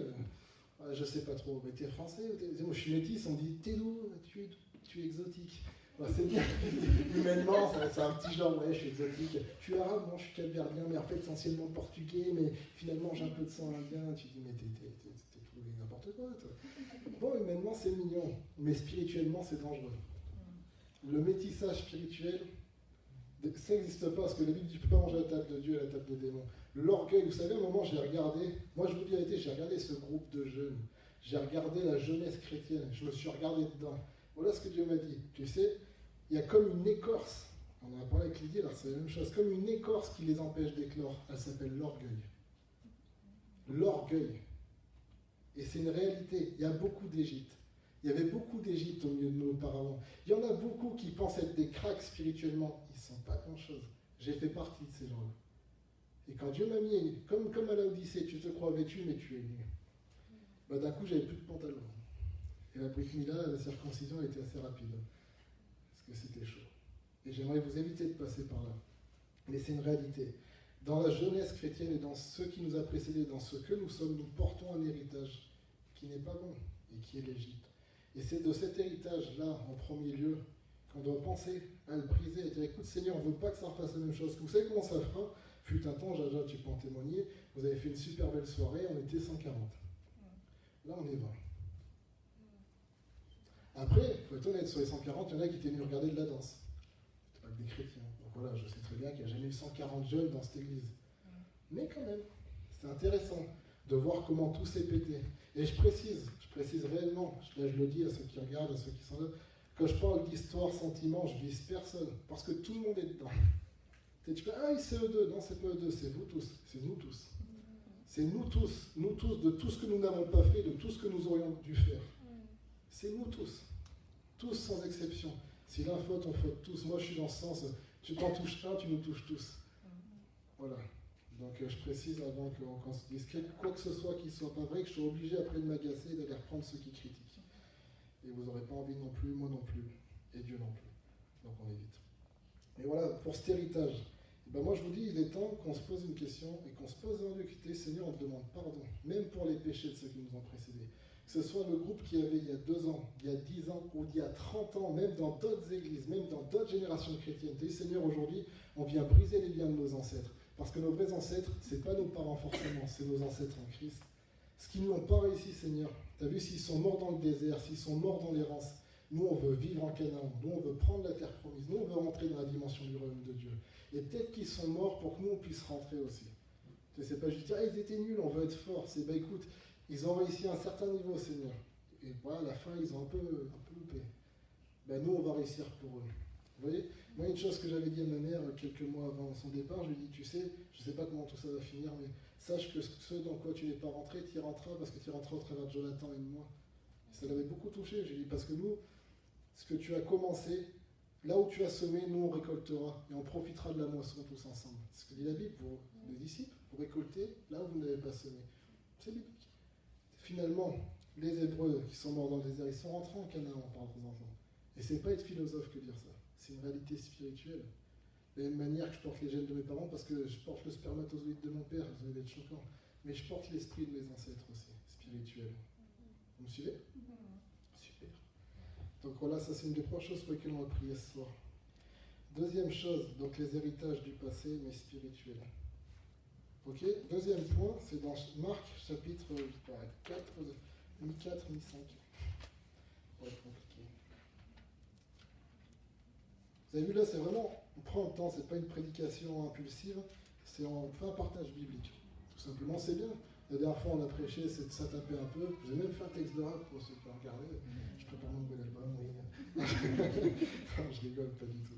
je sais pas trop, mais t'es français ou t'es... Moi, je suis métis, on dit, t'es d'où? Tu es exotique. C'est bien, humainement, c'est un petit genre, ouais, je suis exotique. Tu es arabe, moi je suis capverdien, mais en fait essentiellement portugais, mais finalement j'ai un peu de sang indien. Tu dis, mais t'es tout n'importe quoi, toi. Bon, humainement c'est mignon, mais spirituellement c'est dangereux. Le métissage spirituel, ça n'existe pas, parce que la Bible dit, tu ne peux pas manger à la table de Dieu et à la table des démons. L'orgueil, vous savez, à un moment j'ai regardé, moi je vous dis la vérité, j'ai regardé ce groupe de jeunes, j'ai regardé la jeunesse chrétienne, je me suis regardé dedans. Voilà ce que Dieu m'a dit. Tu sais, il y a comme une écorce, on en a parlé avec Lydie, alors c'est la même chose, comme une écorce qui les empêche d'éclore. Elle s'appelle l'orgueil. L'orgueil. Et c'est une réalité. Il y a beaucoup d'Égypte. Il y avait beaucoup d'Égypte au milieu de nous auparavant. Il y en a beaucoup qui pensent être des cracks spirituellement. Ils ne sont pas grand-chose. J'ai fait partie de ces gens-là. Et quand Dieu m'a mis, comme à la Odyssée, tu te crois vêtu, mais tu es nu. Bah, d'un coup, j'avais plus de pantalon. Et la Brit Mila, la circoncision, elle était assez rapide. Parce que c'était chaud. Et j'aimerais vous éviter de passer par là. Mais c'est une réalité. Dans la jeunesse chrétienne et dans ce qui nous a précédés, dans ce que nous sommes, nous portons un héritage qui n'est pas bon et qui est l'Égypte. Et c'est de cet héritage-là, en premier lieu, qu'on doit penser à le briser et dire, écoute Seigneur, on ne veut pas que ça refasse la même chose. Vous savez comment ça fera? Fut un temps, Jaja, tu peux en témoigner, vous avez fait une super belle soirée, on était 140. Là, on est 20. Après, il faut être honnête, sur les 140, il y en a qui étaient venus regarder de la danse. C'était pas que des chrétiens. Donc voilà, je sais très bien qu'il n'y a jamais eu 140 jeunes dans cette église. Mais quand même, c'est intéressant de voir comment tout s'est pété. Et je précise réellement, là je le dis à ceux qui regardent, à ceux qui sont là, quand je parle d'histoire, sentiment, je vise personne, parce que tout le monde est dedans. Et tu peux, ah, c'est eux deux. Non, c'est pas eux deux, c'est vous tous, c'est nous tous. C'est nous tous, de tout ce que nous n'avons pas fait, de tout ce que nous aurions dû faire. C'est nous tous sans exception. Si l'un faute, on faute tous. Moi, je suis dans ce sens, tu t'en touches un, tu nous touches tous. Voilà. Donc, je précise avant qu'on se dise quoi que ce soit qui ne soit pas vrai, que je sois obligé après de m'agacer et d'aller reprendre ceux qui critiquent. Et vous n'aurez pas envie non plus, moi non plus, et Dieu non plus. Donc, on évite. Mais voilà, pour cet héritage, ben moi je vous dis, il est temps qu'on se pose une question et qu'on se pose un Dieu qui Seigneur, on te demande pardon, même pour les péchés de ceux qui nous ont précédés. Que ce soit le groupe qui avait il y a 2 ans, il y a 10 ans ou il y a 30 ans, même dans d'autres églises, même dans d'autres générations chrétiennes. Tu dis, Seigneur, aujourd'hui, on vient briser les liens de nos ancêtres. Parce que nos vrais ancêtres, ce n'est pas nos parents forcément, c'est nos ancêtres en Christ. Ce qu'ils n'ont pas réussi, Seigneur, tu as vu, s'ils sont morts dans le désert, s'ils sont morts dans l'errance, nous on veut vivre en Canaan, nous on veut prendre la terre promise, nous on veut rentrer dans la dimension du royaume de Dieu. Et peut-être qu'ils sont morts pour que nous on puisse rentrer aussi. C'est pas juste dire, ah, ils étaient nuls, on veut être forts. C'est, bah écoute, ils ont réussi à un certain niveau, Seigneur. Et voilà, à la fin, ils ont un peu loupé. Ben nous, on va réussir pour eux. Vous voyez? Moi, une chose que j'avais dit à ma mère quelques mois avant son départ, je lui ai dit, tu sais, je ne sais pas comment tout ça va finir, mais sache que ce dans quoi tu n'es pas rentré, tu y rentreras parce que tu y rentreras au travers de Jonathan et de moi. Et ça l'avait beaucoup touché. J'ai dit, parce que nous, ce que tu as commencé, là où tu as semé, nous on récoltera et on profitera de la moisson tous ensemble. C'est ce que dit la Bible pour les disciples, pour récolter là où vous n'avez pas semé. C'est biblique. Finalement, les Hébreux qui sont morts dans le désert, ils sont rentrés en Canaan par leurs enfants. Et c'est pas être philosophe que dire ça. C'est une réalité spirituelle. De la même manière que je porte les gènes de mes parents, parce que je porte le spermatozoïde de mon père, ça va être choquant. Mais je porte l'esprit de mes ancêtres aussi, spirituel. Vous me suivez? Super. Donc voilà, ça c'est une des 3 choses pour lesquelles on va prier ce soir. Deuxième chose, donc les héritages du passé, mais spirituels. Ok? Deuxième point, c'est dans Marc, chapitre 4, mi-4, mi-5. Ça va être compliqué. Vous avez vu là, c'est vraiment, on prend le temps, c'est pas une prédication impulsive, on fait un partage biblique. Tout simplement, c'est bien. La dernière fois, on a prêché, ça tapait un peu. J'ai même fait un texte de rap pour ceux qui ont regardé. Je prépare mon nouvel album. Non, je rigole pas du tout.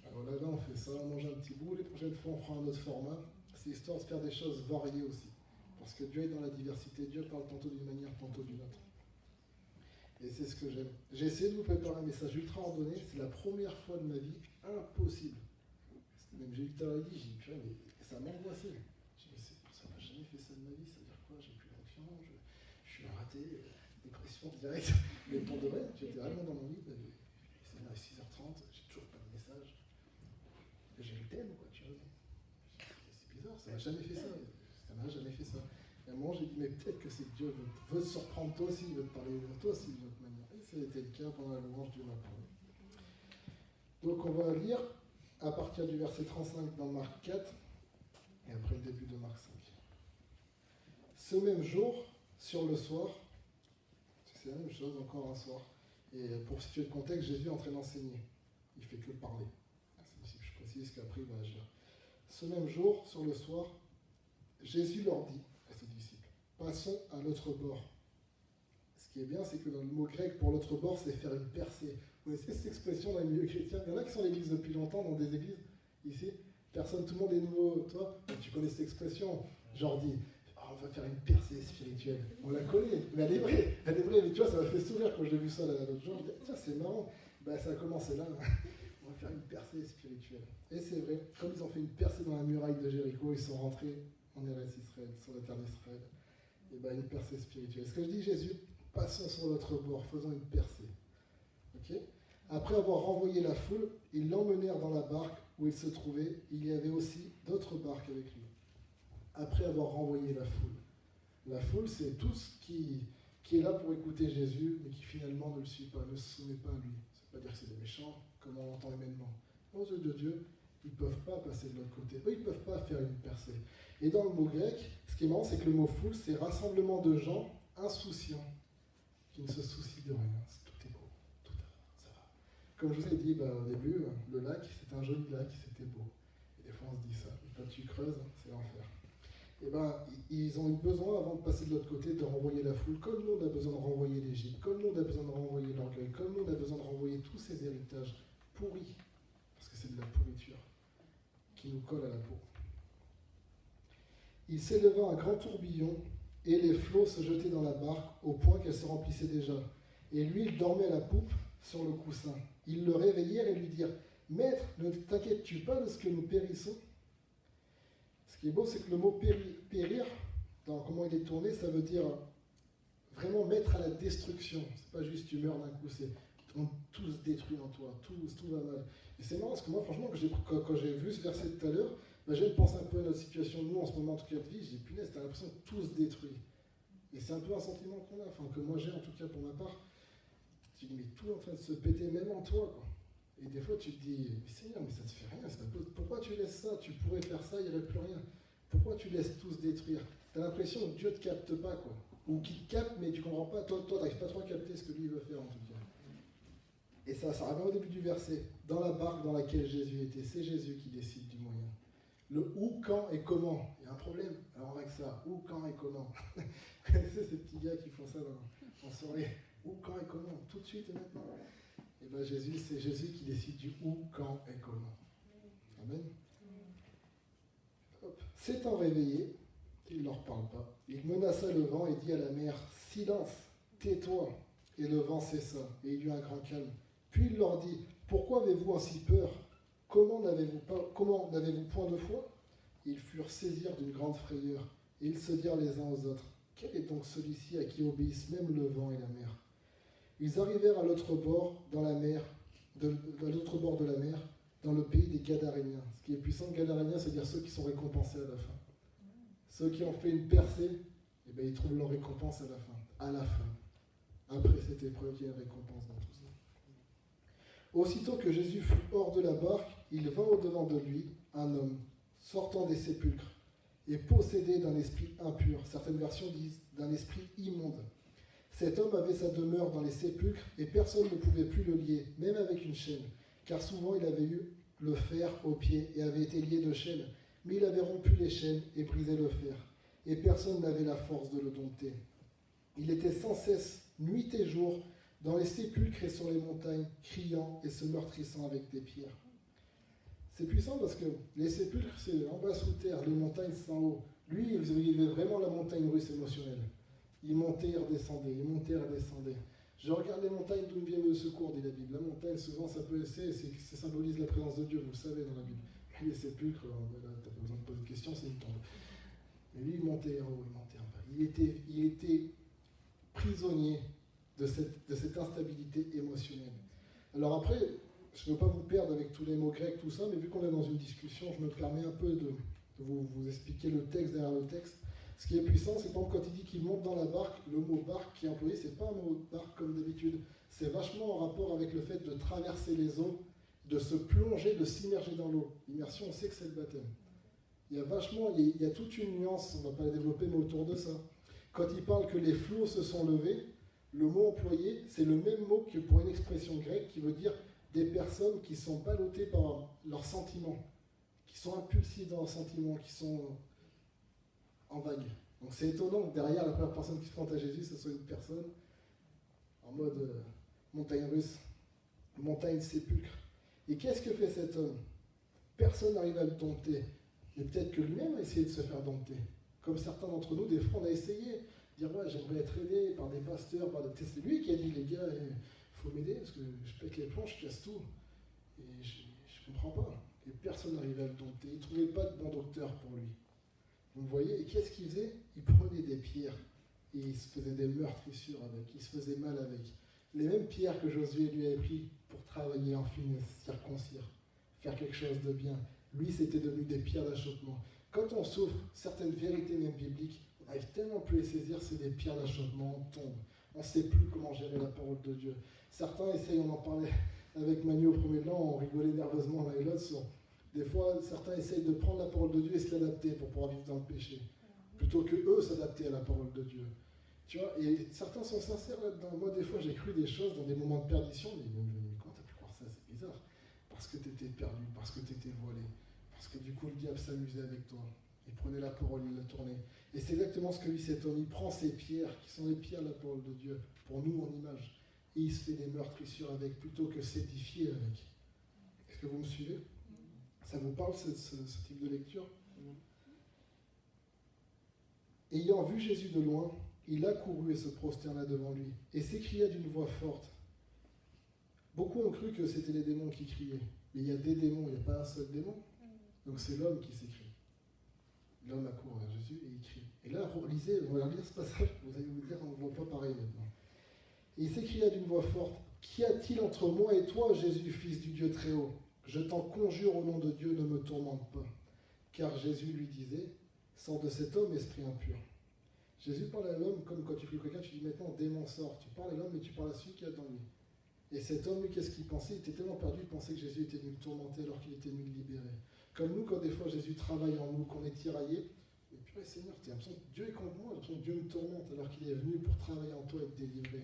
Alors là, on fait ça, on mange un petit bout. Les prochaines fois, on fera un autre format. C'est histoire de faire des choses variées aussi. Parce que Dieu est dans la diversité. Dieu parle tantôt d'une manière, tantôt d'une autre. Et c'est ce que j'aime. J'ai essayé de vous préparer un message ultra ordonné. C'est la première fois de ma vie impossible. Même j'ai eu le temps dit, j'ai dit, mais ça m'a angoissé. Ça n'a jamais fait ça de ma vie, c'est-à-dire quoi? J'ai plus l'onction, je suis raté, dépression direct. Mais pour de vrai, j'étais vraiment dans mon lit, c'est à 6h30, j'ai toujours pas de message. J'ai le thème, quoi, tu vois. C'est bizarre, ça n'a jamais fait ça. Ça n'a jamais fait ça. Et à un moment, j'ai dit, mais peut-être que c'est que Dieu veut se surprendre toi aussi, il veut te parler de toi aussi d'une autre manière. Et ça a été le cas pendant la louange, Dieu m'a parlé. Donc on va lire à partir du verset 35 dans Marc 4, et après le début de Marc 5. Ce même jour, sur le soir, c'est la même chose, encore un soir, et pour situer le contexte, Jésus est en train d'enseigner. Il ne fait que parler. C'est ici que je précise qu'après il va agir. Ce même jour, sur le soir, Jésus leur dit à ses disciples, passons à l'autre bord. Ce qui est bien, c'est que dans le mot grec, pour l'autre bord, c'est faire une percée. Vous connaissez cette expression dans les milieux chrétiens? Il y en a qui sont à l'église depuis longtemps, dans des églises, ici. Personne, tout le monde est nouveau. Toi, tu connais cette expression? Genre dit, oh, on va faire une percée spirituelle. On la connaît, mais elle est vraie, mais tu vois, ça m'a fait sourire quand j'ai vu ça l'autre jour. Je me dis, tiens, c'est marrant. Ça a commencé là. On va faire une percée spirituelle. Et c'est vrai, comme ils ont fait une percée dans la muraille de Jéricho, ils sont rentrés en Eretz Israël, sur la terre d'Israël. Et une percée spirituelle. Ce que je dis, Jésus, passons sur l'autre bord, faisons une percée. Ok ? Après avoir renvoyé la foule, ils l'emmenèrent dans la barque où il se trouvait. Il y avait aussi d'autres barques avec lui. Après avoir renvoyé la foule, c'est tout ce qui est là pour écouter Jésus, mais qui finalement ne le suit pas, ne se soumet pas à lui. Ça ne veut pas dire que c'est des méchants, comme on l'entend humainement. Aux yeux de Dieu, ils ne peuvent pas passer de l'autre côté. Eux, ils ne peuvent pas faire une percée. Et dans le mot grec, ce qui est marrant, c'est que le mot foule, c'est rassemblement de gens insouciants, qui ne se soucient de rien. Tout est beau, tout ça va. Comme je vous ai dit au début, le lac, c'est un joli lac, c'était beau. Et des fois, on se dit ça. Et quand tu creuses, c'est l'enfer. Ils ont eu besoin, avant de passer de l'autre côté, de renvoyer la foule, comme nous on a besoin de renvoyer l'Égypte, comme nous on a besoin de renvoyer l'orgueil, comme nous on a besoin de renvoyer tous ces héritages pourris, parce que c'est de la pourriture qui nous colle à la peau. Il s'éleva un grand tourbillon, et les flots se jetaient dans la barque, au point qu'elle se remplissait déjà. Et lui, il dormait à la poupe, sur le coussin. Ils le réveillèrent et lui dirent, « Maître, ne t'inquiètes-tu pas de ce que nous périssons ?» Ce qui est beau, c'est que le mot périr, dans comment il est tourné, ça veut dire vraiment mettre à la destruction. C'est pas juste tu meurs d'un coup, c'est tout se détruit en toi, tout va mal. Et c'est marrant parce que moi, franchement, quand j'ai vu ce verset tout à l'heure, je pense un peu à notre situation, nous, en ce moment, en tout cas de vie, j'ai dit, punaise, t'as l'impression que tout se détruit. Et c'est un peu un sentiment qu'on a, que moi j'ai en tout cas pour ma part. Tu te dis, mais tout est en train de se péter, même en toi, quoi. Et des fois, tu te dis, mais Seigneur, mais ça te fait rien, pourquoi tu laisses ça? Tu pourrais faire ça, il n'y aurait plus rien. Pourquoi tu laisses tout se détruire? Tu as l'impression que Dieu ne te capte pas, quoi. Ou qu'il te capte, mais tu ne comprends pas. Toi, tu n'arrives pas trop à capter ce que lui veut faire, en tout cas. Et ça revient au début du verset. Dans la barque dans laquelle Jésus était, c'est Jésus qui décide du moyen. Le où, quand et comment. Il y a un problème. Alors, avec ça, où, quand et comment. Vous connaissez ces petits gars qui font ça en soirée? Où, quand et comment. Tout de suite et maintenant. Et Jésus, c'est Jésus qui décide du où, quand et comment. Amen. S'étant réveillé, il ne leur parle pas. Il menaça le vent et dit à la mer, « Silence, tais-toi !» Et le vent cessa, et il y eut un grand calme. Puis il leur dit, « Pourquoi avez-vous ainsi peur? Comment n'avez-vous point de foi ?» Ils furent saisis d'une grande frayeur, et ils se dirent les uns aux autres, « Quel est donc celui-ci à qui obéissent même le vent et la mer ?» Ils arrivèrent à l'autre bord, dans la mer, à l'autre bord de la mer, dans le pays des Gadaréniens. Ce qui est puissant, Gadaréniens, c'est-à-dire ceux qui sont récompensés à la fin. Ceux qui ont fait une percée, ils trouvent leur récompense à la fin. À la fin. Après cette épreuve, il y a une récompense dans tout ça. Aussitôt que Jésus fut hors de la barque, il vint au-devant de lui un homme, sortant des sépulcres, et possédé d'un esprit impur. Certaines versions disent d'un esprit immonde. Cet homme avait sa demeure dans les sépulcres, et personne ne pouvait plus le lier, même avec une chaîne, car souvent il avait eu le fer au pied et avait été lié de chaînes. Mais il avait rompu les chaînes et brisé le fer, et personne n'avait la force de le dompter. Il était sans cesse, nuit et jour, dans les sépulcres et sur les montagnes, criant et se meurtrissant avec des pierres. C'est puissant parce que les sépulcres, c'est en bas sous terre, les montagnes, c'est en haut. Lui, il vivait vraiment la montagne russe émotionnelle. Il montait et redescendait, il montait et redescendait. Je regarde les montagnes d'où vient le secours, dit la Bible. La montagne, souvent, ça symbolise la présence de Dieu, vous le savez dans la Bible. Les sépulcres, tu n'as pas besoin de poser de questions, c'est une tombe. Mais lui, il montait en haut, il montait en bas. Il était prisonnier de cette instabilité émotionnelle. Alors après, je ne veux pas vous perdre avec tous les mots grecs, tout ça, mais vu qu'on est dans une discussion, je me permets un peu de vous expliquer le texte derrière le texte. Ce qui est puissant, c'est quand il dit qu'il monte dans la barque, le mot barque qui est employé, c'est pas un mot barque comme d'habitude. C'est vachement en rapport avec le fait de traverser les eaux, de se plonger, de s'immerger dans l'eau. L'immersion, on sait que c'est le baptême. Il y a toute une nuance, on ne va pas la développer, mais autour de ça. Quand il parle que les flots se sont levés, le mot employé, c'est le même mot que pour une expression grecque qui veut dire des personnes qui sont ballottées par leurs sentiments, qui sont impulsives dans leurs sentiments, qui sont en vague. Donc c'est étonnant que derrière la première personne qui se présente à Jésus, ce soit une personne en mode montagne russe, montagne sépulcre. Et qu'est-ce que fait cet homme? Personne n'arrive à le dompter. Mais peut-être que lui-même a essayé de se faire dompter. Comme certains d'entre nous, des fois, on a essayé de dire, ouais, j'aimerais être aidé par des pasteurs, par des... C'est lui qui a dit, les gars, il faut m'aider parce que je pète les plombs, je casse tout. Et je comprends pas. Et personne n'arrivait à le dompter. Il ne trouvait pas de bon docteur pour lui. Vous voyez, et qu'est-ce qu'il faisait? Il prenait des pierres et il se faisait des meurtrissures avec, il se faisait mal avec. Les mêmes pierres que Josué lui avait pris pour travailler en finesse, circoncire, faire quelque chose de bien. Lui, c'était devenu des pierres d'achoppement. Quand on souffre, certaines vérités même bibliques, on n'arrive tellement plus à les saisir, c'est des pierres d'achoppement, on tombe. On ne sait plus comment gérer la parole de Dieu. Certains essayent, on en parlait avec Manu au premier temps, on rigolait nerveusement l'un et l'autre sur... Des fois, certains essayent de prendre la parole de Dieu et se l'adapter pour pouvoir vivre dans le péché, plutôt que eux s'adapter à la parole de Dieu. Tu vois, et certains sont sincères là-dedans. Moi, des fois, j'ai cru des choses dans des moments de perdition, mais comment t'as pu croire ça? C'est bizarre. Parce que t'étais perdu, parce que t'étais voilé, parce que du coup, le diable s'amusait avec toi. Il prenait la parole, il la tournait. Et c'est exactement ce que lui, cet homme, il prend ces pierres, qui sont les pierres de la parole de Dieu, pour nous en image, et il se fait des meurtrissures avec, plutôt que s'édifier avec. Est-ce que vous me suivez? Ça vous parle, ce type de lecture? Ayant vu Jésus de loin, il accourut et se prosterna devant lui, et s'écria d'une voix forte. Beaucoup ont cru que c'était les démons qui criaient, mais il y a des démons, il n'y a pas un seul démon. Donc c'est l'homme qui s'écrie. L'homme accourt vers Jésus et il crie. Et là, lisez, on va lire ce passage, vous allez vous dire, on ne voit pas pareil maintenant. Et il s'écria d'une voix forte, « Qu'y a-t-il entre moi et toi, Jésus, fils du Dieu très haut? Je t'en conjure au nom de Dieu, ne me tourmente pas. » Car Jésus lui disait, « Sors de cet homme, esprit impur. » Jésus parle à l'homme comme quand tu pries quelqu'un, tu dis maintenant, démon sort. Tu parles à l'homme et tu parles à celui qui est dans lui. Et cet homme, lui, qu'est-ce qu'il pensait? Il était tellement perdu, il pensait que Jésus était venu le tourmenter alors qu'il était venu le libérer. Comme nous, quand des fois Jésus travaille en nous, qu'on est tiraillé, mais purée Seigneur, tu as l'impression que Dieu est contre moi, j'ai l'impression que Dieu me tourmente alors qu'il est venu pour travailler en toi et te délivrer.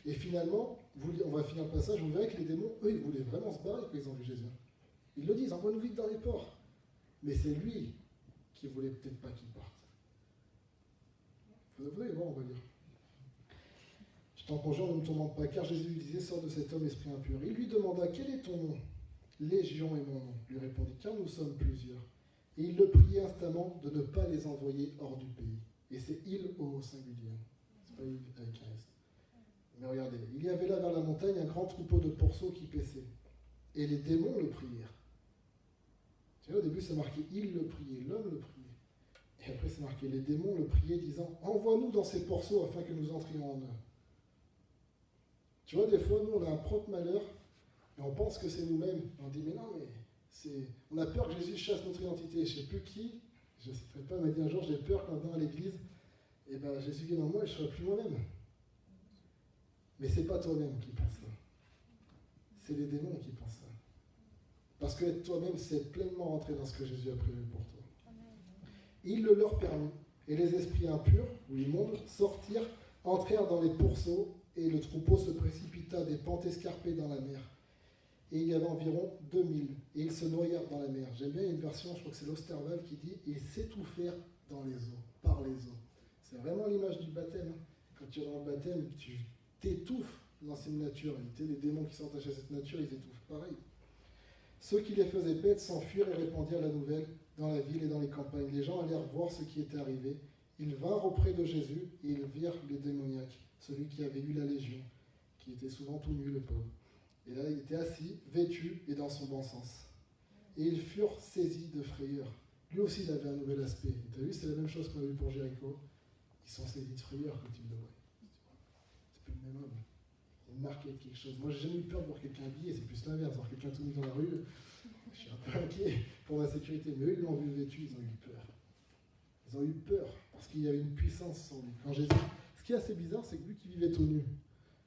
Et finalement, on va finir le passage, vous verrez que les démons, eux, ils voulaient vraiment se barrer quand ils ont vu Jésus. Ils le disent, envoie-nous vite dans les ports. Mais c'est lui qui voulait peut-être pas qu'il parte. Vous allez voir, on va lire. Je t'en conjure, ne me tourmente pas, car Jésus lui disait, sors de cet homme esprit impur. Il lui demanda, quel est ton nom? Légion est mon nom, lui répondit, car nous sommes plusieurs. Et il le priait instamment de ne pas les envoyer hors du pays. Et c'est il au singulier, c'est pas il avec un S. Mais regardez, il y avait là vers la montagne un grand troupeau de pourceaux qui paissaient. Et les démons le prièrent. Tu vois, au début c'est marqué, il le priait, l'homme le priait. Et après c'est marqué, les démons le priaient disant, envoie-nous dans ces pourceaux afin que nous entrions en eux. Tu vois, des fois, nous, on a un propre malheur, et on pense que c'est nous-mêmes. On dit, mais non, mais on a peur que Jésus chasse notre identité. Je ne sais plus qui, je ne sais pas, m'a dit un jour, j'ai peur qu'en venant à l'église, et ben, Jésus vienne en moi et je ne serai plus moi-même. Mais ce n'est pas toi-même qui pense ça. C'est les démons qui pensent ça. Parce que être toi-même, c'est pleinement rentrer dans ce que Jésus a prévu pour toi. Il le leur permit, et les esprits impurs, ou immondes, sortirent, entrèrent dans les pourceaux, et le troupeau se précipita des pentes escarpées dans la mer. Et il y avait environ 2000, et ils se noyèrent dans la mer. J'aime bien une version, je crois que c'est l'Osterwald qui dit « ils s'étouffèrent dans les eaux, par les eaux ». C'est vraiment l'image du baptême. Quand tu es dans le baptême, tu t'étouffes dans cette nature. Les démons qui sont attachés à cette nature, ils étouffent pareil. Ceux qui les faisaient paître s'enfuirent et répandirent la nouvelle dans la ville et dans les campagnes. Les gens allèrent voir ce qui était arrivé. Ils vinrent auprès de Jésus et ils virent les démoniaques, celui qui avait eu la légion, qui était souvent tout nu, le pauvre. Et là, il était assis, vêtu et dans son bon sens. Et ils furent saisis de frayeur. Lui aussi, il avait un nouvel aspect. Et tu as vu, c'est la même chose qu'on a vu pour Jéricho. Ils sont saisis de frayeur quand ils le voient. C'est plus le même homme. Il marquait quelque chose. Moi, j'ai jamais eu peur de voir quelqu'un habillé, c'est plus l'inverse. Voir quelqu'un tout nu dans la rue, je suis un peu inquiet pour ma sécurité. Mais eux, ils l'ont vu vêtu, ils ont eu peur. Ils ont eu peur parce qu'il y avait une puissance sur lui. Quand Jésus... Ce qui est assez bizarre, c'est que vu qu'il vivait tout nu,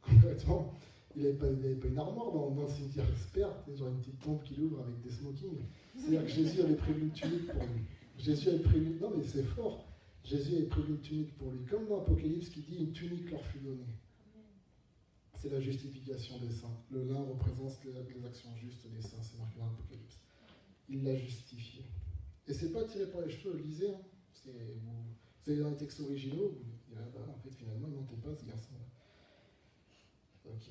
concrètement, il n'avait pas une armoire dans le cimetière expert, genre une petite tombe qu'il ouvre avec des smokings. C'est-à-dire que Jésus avait prévu une tunique pour lui. Jésus avait prévu... Non mais c'est fort. Jésus avait prévu une tunique pour lui. Comme dans Apocalypse qui dit, une tunique leur fut donnée. C'est la justification des saints. Le lin représente les actions justes des saints, c'est marqué dans l'Apocalypse. Il l'a justifié. Et c'est pas tiré par les cheveux, lisez. Hein. Vous allez dans les textes originaux, vous direz, en fait, finalement, il mentait pas, ce garçon-là. Ok.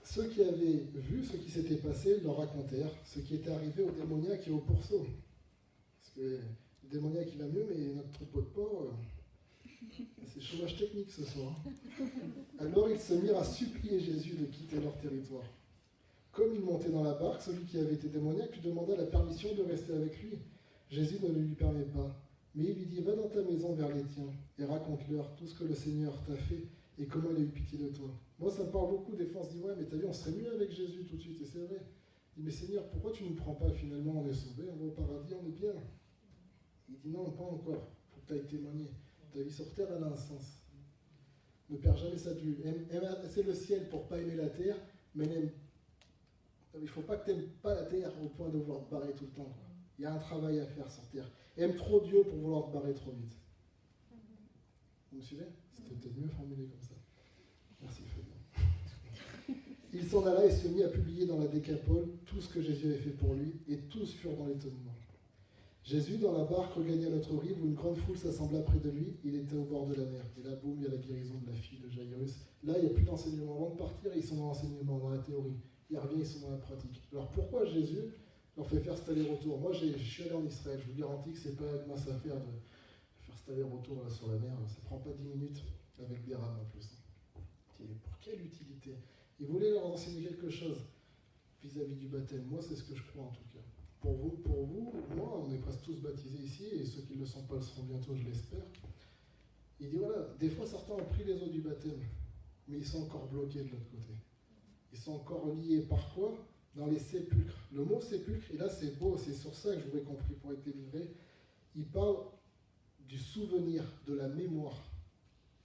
Ceux qui avaient vu ce qui s'était passé leur racontèrent ce qui était arrivé aux démoniaques et aux pourceaux. Parce que les démoniaque il va mieux, mais notre troupeau de porcs, c'est chômage technique ce soir. Alors ils se mirent à supplier Jésus de quitter leur territoire. Comme il montait dans la barque, celui qui avait été démoniaque lui demanda la permission de rester avec lui. Jésus ne le lui permet pas, mais il lui dit, va dans ta maison vers les tiens et raconte-leur tout ce que le Seigneur t'a fait et comment il a eu pitié de toi. Moi ça me parle beaucoup, des fois on se dit, ouais mais t'as vu, on serait mieux avec Jésus tout de suite, et c'est vrai. Il dit, mais Seigneur, pourquoi tu ne nous prends pas finalement, on est sauvés, on va au paradis, on est bien. Il dit, non, pas encore, il faut que tu ailles témoigner. Ta vie sur terre, elle a un sens. Ne perds jamais sa vue. C'est le ciel pour ne pas aimer la terre, mais il ne faut pas que tu n'aimes pas la terre au point de vouloir te barrer tout le temps. Quoi. Il y a un travail à faire sur terre. Aime trop Dieu pour vouloir te barrer trop vite. Vous me suivez? C'était peut-être mieux formulé comme ça. Merci Fabien. Il s'en alla et se mit à publier dans la Décapole tout ce que Jésus avait fait pour lui, et tous furent dans l'étonnement. Jésus, dans la barque, regagna l'autre rive où une grande foule s'assembla près de lui. Il était au bord de la mer. Et là, boum, il y a la guérison de la fille de Jairus. Là, il n'y a plus d'enseignement. Avant de partir, ils sont dans l'enseignement, dans la théorie. Il revient, ils sont dans la pratique. Alors pourquoi Jésus leur fait faire cet aller-retour? Moi, je suis allé en Israël. Je vous garantis que ce n'est pas une mince affaire de faire cet aller-retour là, sur la mer. Ça ne prend pas 10 minutes avec des rames en plus. Mais pour quelle utilité? Il voulait leur enseigner quelque chose vis-à-vis du baptême. Moi, c'est ce que je crois en tout cas. Pour vous, moi, on est presque tous baptisés ici, et ceux qui ne le sont pas le seront bientôt, je l'espère. Il dit voilà, des fois certains ont pris les eaux du baptême, mais ils sont encore bloqués de l'autre côté. Ils sont encore liés par quoi? Dans les sépulcres. Le mot sépulcre, et là c'est beau, c'est sur ça que je vous ai compris pour être délivré, il parle du souvenir, de la mémoire.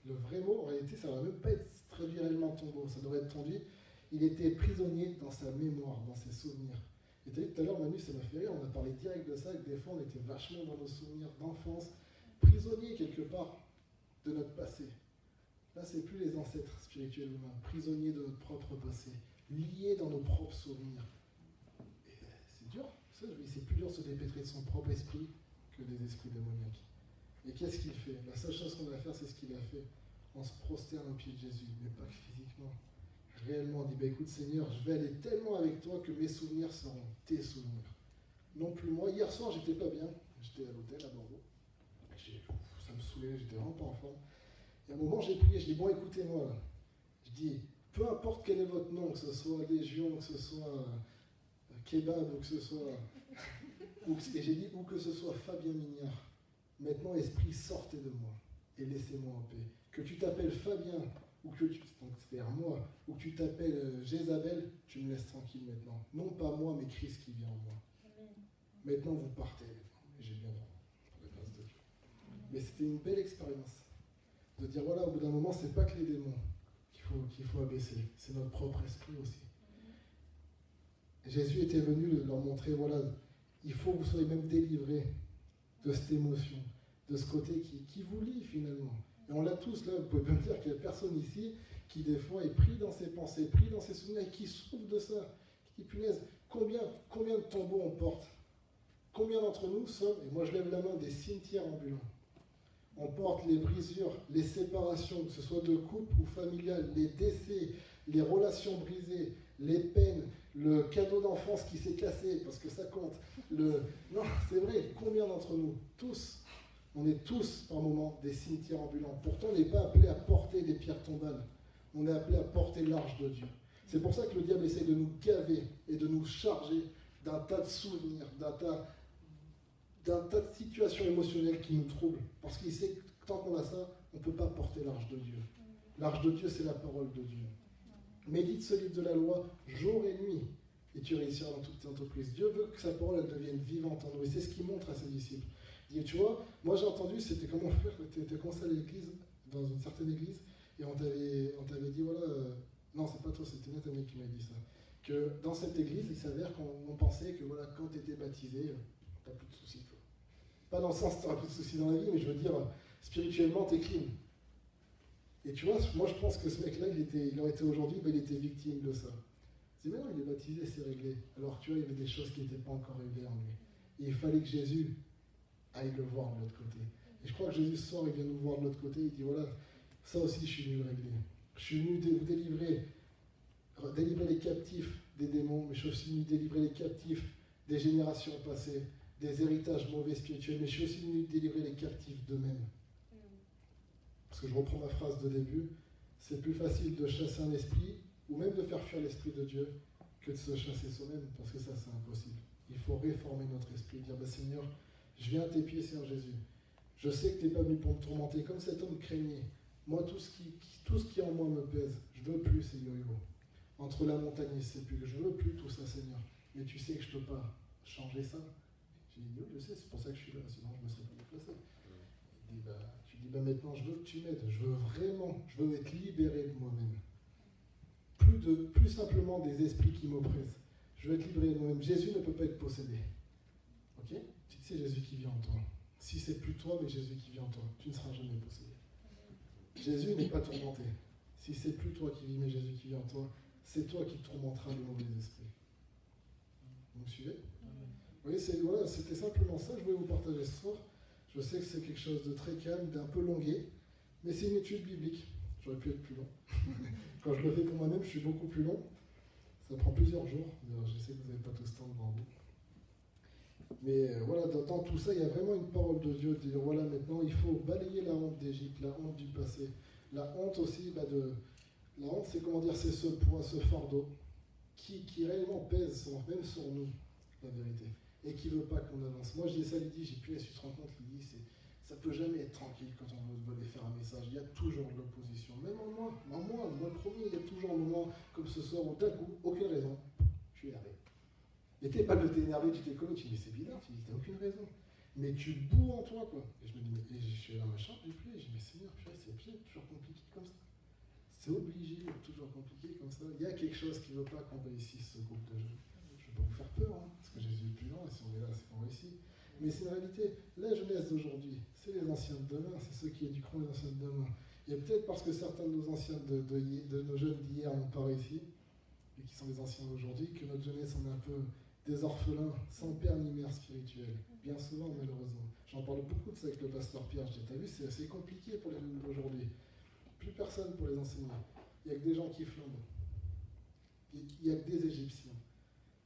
Le vrai mot, en réalité, ça ne va même pas être traduit réellement tombeau, ça devrait être traduit, il était prisonnier dans sa mémoire, dans ses souvenirs. Et tu as vu tout à l'heure, Manu, ça m'a fait rire, on a parlé direct de ça, que des fois on était vachement dans nos souvenirs d'enfance, prisonniers quelque part de notre passé. Là, c'est plus les ancêtres spirituels humains, prisonniers de notre propre passé, liés dans nos propres souvenirs. Et c'est dur, c'est plus dur de se dépêtrer de son propre esprit que des esprits démoniaques. Et qu'est-ce qu'il fait? La seule chose qu'on a à faire, c'est ce qu'il a fait. On se prosterne aux pieds de Jésus, mais pas que physiquement. Réellement, on dit, écoute Seigneur, je vais aller tellement avec toi que mes souvenirs seront tes souvenirs. Non plus moi. Hier soir, j'étais pas bien. J'étais à l'hôtel à Bordeaux. Ça me saoulait, j'étais vraiment pas en forme. Et à un moment, j'ai prié, je dis, bon, écoutez-moi. Je dis, peu importe quel est votre nom, que ce soit Légion, que ce soit Kebab, ou que ce soit... et j'ai dit, ou que ce soit Fabien Mignard. Maintenant, esprit, sortez de moi et laissez-moi en paix. Que tu t'appelles Fabien, ou que tu, donc c'est-à-dire moi, ou que tu t'appelles Jézabel, tu me laisses tranquille maintenant. Non pas moi, mais Christ qui vient en moi. Amen. Maintenant, vous partez. Et j'ai bien droit, pour la grâce de Dieu. Mais c'était une belle expérience. De dire, voilà, au bout d'un moment, c'est pas que les démons qu'il faut abaisser, c'est notre propre esprit aussi. Jésus était venu leur montrer, voilà, il faut que vous soyez même délivrés de cette émotion, de ce côté qui vous lie finalement. Et on l'a tous là, vous pouvez pas me dire qu'il n'y a personne ici qui des fois est pris dans ses pensées, pris dans ses souvenirs et qui souffre de ça. Qui dit, punaise, combien de tombeaux on porte? Combien d'entre nous sommes, et moi je lève la main, des cimetières ambulants? On porte les brisures, les séparations, que ce soit de couple ou familial, les décès, les relations brisées, les peines, le cadeau d'enfance qui s'est cassé, parce que ça compte. Non, c'est vrai, combien d'entre nous? Tous. On est tous, par moments, des cimetières ambulants. Pourtant, on n'est pas appelé à porter des pierres tombales. On est appelé à porter l'arche de Dieu. C'est pour ça que le diable essaie de nous gaver et de nous charger d'un tas de souvenirs, d'un tas de situations émotionnelles qui nous troublent. Parce qu'il sait que tant qu'on a ça, on ne peut pas porter l'arche de Dieu. L'arche de Dieu, c'est la parole de Dieu. Médite ce livre de la loi jour et nuit, et tu réussiras dans toute tes entreprises. Dieu veut que sa parole elle devienne vivante en nous, et c'est ce qu'il montre à ses disciples. Et tu vois, moi j'ai entendu, c'était comme mon frère, tu étais commencé à l'église, dans une certaine église, et on t'avait dit, voilà, non c'est pas toi, c'était Nathaniel qui m'a dit ça, que dans cette église, il s'avère qu'on pensait que voilà, quand tu étais baptisé, t'as plus de soucis. Quoi. Pas dans le sens que tu n'auras plus de soucis dans la vie, mais je veux dire, spirituellement, t'es clean. Et tu vois, moi je pense que ce mec-là, il aurait été aujourd'hui, il était victime de ça. C'est mais non, il est baptisé, c'est réglé. Alors tu vois, il y avait des choses qui n'étaient pas encore réglées en lui. Et il fallait que Jésus aille le voir de l'autre côté. Et je crois que Jésus ce soir, il vient nous voir de l'autre côté, il dit voilà, ça aussi je suis venu le régler. Je suis venu vous délivrer les captifs des démons, mais je suis venu délivrer les captifs des générations passées. des héritages mauvais spirituels, mais je suis aussi venu délivrer les captifs d'eux-mêmes. Parce que je reprends ma phrase de début, c'est plus facile de chasser un esprit, ou même de faire fuir l'Esprit de Dieu, que de se chasser soi-même, parce que ça, c'est impossible. Il faut réformer notre esprit, dire, Seigneur, je viens à tes pieds, Seigneur Jésus. Je sais que tu n'es pas venu pour me tourmenter, comme cet homme craignait. Moi, tout ce qui en moi me pèse, je veux plus ces yo-yo. Entre la montagne et ses sépulcres, je veux plus tout ça, Seigneur. Mais tu sais que je ne peux pas changer ça. J'ai dit, oui, je sais, c'est pour ça que je suis là, sinon je ne me serais pas déplacé. Tu dis, maintenant, je veux que tu m'aides. Je veux être libéré de moi-même. Plus simplement des esprits qui m'oppressent. Je veux être libéré de moi-même. Jésus ne peut pas être possédé. Ok? Si c'est Jésus qui vit en toi. Si c'est plus toi, mais Jésus qui vit en toi, tu ne seras jamais possédé. Jésus n'est pas tourmenté. Si c'est plus toi qui vis, mais Jésus qui vit en toi, c'est toi qui tourmenteras les mauvais esprits. Vous me suivez? Vous voyez, c'était simplement ça que je voulais vous partager ce soir. Je sais que c'est quelque chose de très calme, d'un peu longué, mais c'est une étude biblique. J'aurais pu être plus long. Quand je le fais pour moi-même, je suis beaucoup plus long. Ça prend plusieurs jours. Je sais que vous n'avez pas tout ce temps devant vous. Mais voilà, dans tout ça, il y a vraiment une parole de Dieu. De dire, voilà, maintenant, il faut balayer la honte d'Égypte, la honte du passé. La honte aussi, la honte, c'est comment dire, c'est ce poids, ce fardeau qui réellement pèse même sur nous, la vérité. Et qui ne veut pas qu'on avance. Moi, je dis ça, Lydie, tu te rends compte, Lydie, ça ne peut jamais être tranquille quand on veut aller faire un message. Il y a toujours de l'opposition. Même en moi, le premier, il y a toujours un moment comme ce soir où d'un coup, aucune raison, je suis énervé. Et t'es pas de t'énerver, tu t'es connu, tu dis, mais c'est bizarre, tu dis, t'as aucune raison. Mais tu boues en toi, quoi. Et je me dis, mais je suis dans ma chambre, j'ai prié, je dis, mais Seigneur, c'est toujours compliqué comme ça. C'est obligé d'être toujours compliqué comme ça. Il y a quelque chose qui ne veut pas qu'on réussisse ce groupe de jeunes. Je ne veux pas vous faire peur, parce que Jésus est plus loin, et si on est là, c'est qu'on réussit. Mais c'est une réalité. La jeunesse d'aujourd'hui, c'est les anciens de demain, c'est ceux qui éduqueront les anciens de demain. Et peut-être parce que certains de nos anciens, de nos jeunes d'hier n'ont pas réussi, et qui sont les anciens d'aujourd'hui, que notre jeunesse en est un peu des orphelins, sans père ni mère spirituel. Bien souvent, malheureusement. J'en parle beaucoup de ça avec le pasteur Pierre. Je dis, t'as vu, c'est assez compliqué pour les jeunes d'aujourd'hui. Plus personne pour les enseigner. Il n'y a que des gens qui flambent. Il n'y a que des Égyptiens.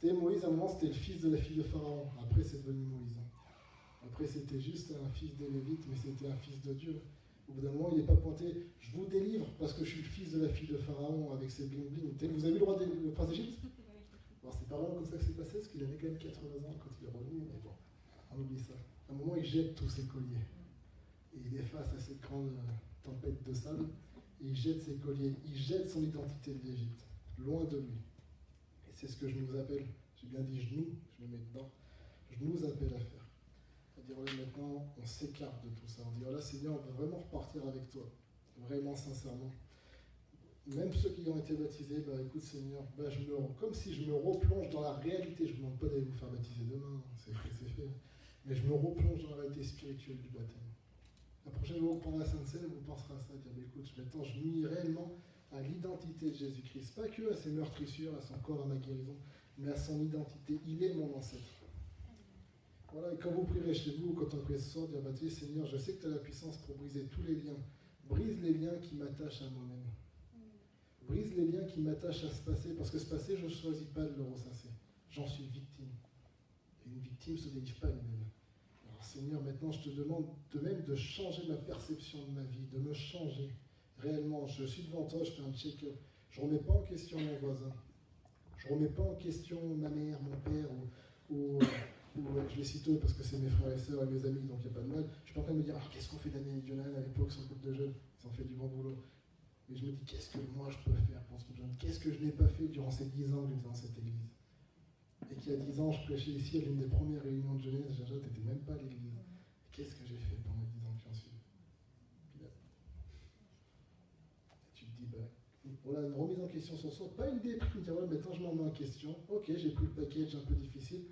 Moïse, à un moment, c'était le fils de la fille de Pharaon. Après, c'est devenu Moïse. Après, c'était juste un fils des Lévites, mais c'était un fils de Dieu. Au bout d'un moment, il n'est pas pointé. Je vous délivre parce que je suis le fils de la fille de Pharaon avec ses bling-bling. Vous avez vu le roi le prince d'Égypte? Alors, c'est pas vraiment comme ça que c'est passé, parce qu'il avait quand même 80 ans quand il est revenu. Mais bon, on oublie ça. À un moment, il jette tous ses colliers. Et il est face à cette grande tempête de sable. Et il jette ses colliers. Il jette son identité de l'Égypte. Loin de lui. Et c'est ce que je nous appelle, j'ai bien dit je me mets dedans, je nous appelle à faire. À dire, voilà, maintenant, on s'écarte de tout ça. On dit, voilà, Seigneur, on va vraiment repartir avec toi. Vraiment, sincèrement. Même ceux qui ont été baptisés, écoute, Seigneur, comme si je me replonge dans la réalité. Je ne vous demande pas d'aller vous faire baptiser demain, c'est fait. Mais je me replonge dans la réalité spirituelle du baptême. La prochaine fois que vous prendrez la Sainte Seine, vous penserez à ça, dire, écoute, maintenant, je m'unis réellement à l'identité de Jésus-Christ, pas que à ses meurtrissures, à son corps, à ma guérison, mais à son identité. Il est mon ancêtre. Voilà, et quand vous prierez chez vous, quand on prie ce soir, dire, Seigneur, je sais que tu as la puissance pour briser tous les liens. Brise les liens qui m'attachent à moi-même. Brise les liens qui m'attachent à ce passé, parce que ce passé, je ne choisis pas de le ressasser. J'en suis victime. Et une victime ne se délivre pas elle-même. Alors Seigneur, maintenant, je te demande de même de changer ma perception de ma vie, de me changer. Réellement, je suis devant toi, je fais un check-up. Je ne remets pas en question mon voisin. Je ne remets pas en question ma mère, mon père, ou je les cite eux parce que c'est mes frères et sœurs et mes amis, donc il n'y a pas de mal. Je suis pas en train de me dire, qu'est-ce qu'on fait Daniel et Jonathan à l'époque sur le groupe de jeunes? Ils ont fait du bon boulot. Mais je me dis, qu'est-ce que moi je peux faire pour ce groupe de jeunes? Qu'est-ce que je n'ai pas fait durant ces 10 ans que j'étais dans cette église? Et qu'il y a 10 ans, je prêchais ici à l'une des premières réunions de jeunesse, Jaja, tu n'étais même pas à l'église. Qu'est-ce que j'ai fait pendant les 10 ans qui ont suivi? Tu te dis, voilà, une remise en question sur soi, pas une déprime, dire, maintenant je m'en mets en question, ok, j'ai pris le package un peu difficile,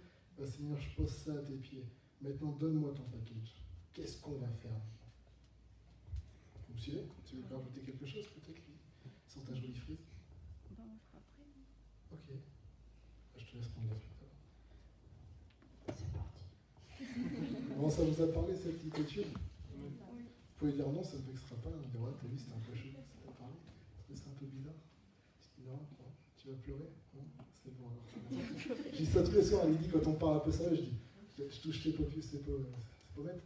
Seigneur, je pose ça à tes pieds, maintenant donne-moi ton package, qu'est-ce qu'on va faire? Vous me suivez? Tu veux rajouter quelque chose peut-être, sur ta jolie frise?
On fera après.
Ok, je te laisse prendre la suite alors.
C'est parti.
Comment ça vous a parlé cette petite étude?
Oui.
Vous pouvez dire non, ça ne me vexera pas, on dira, t'as vu, c'était un peu chaud, ça t'a parlé, c'est un peu bizarre. Je dis non, tu vas pleurer? Non, c'est bon alors. Je dis ça tous les soirs à Lydie quand on parle un peu ça, je dis Je touche tes pommettes.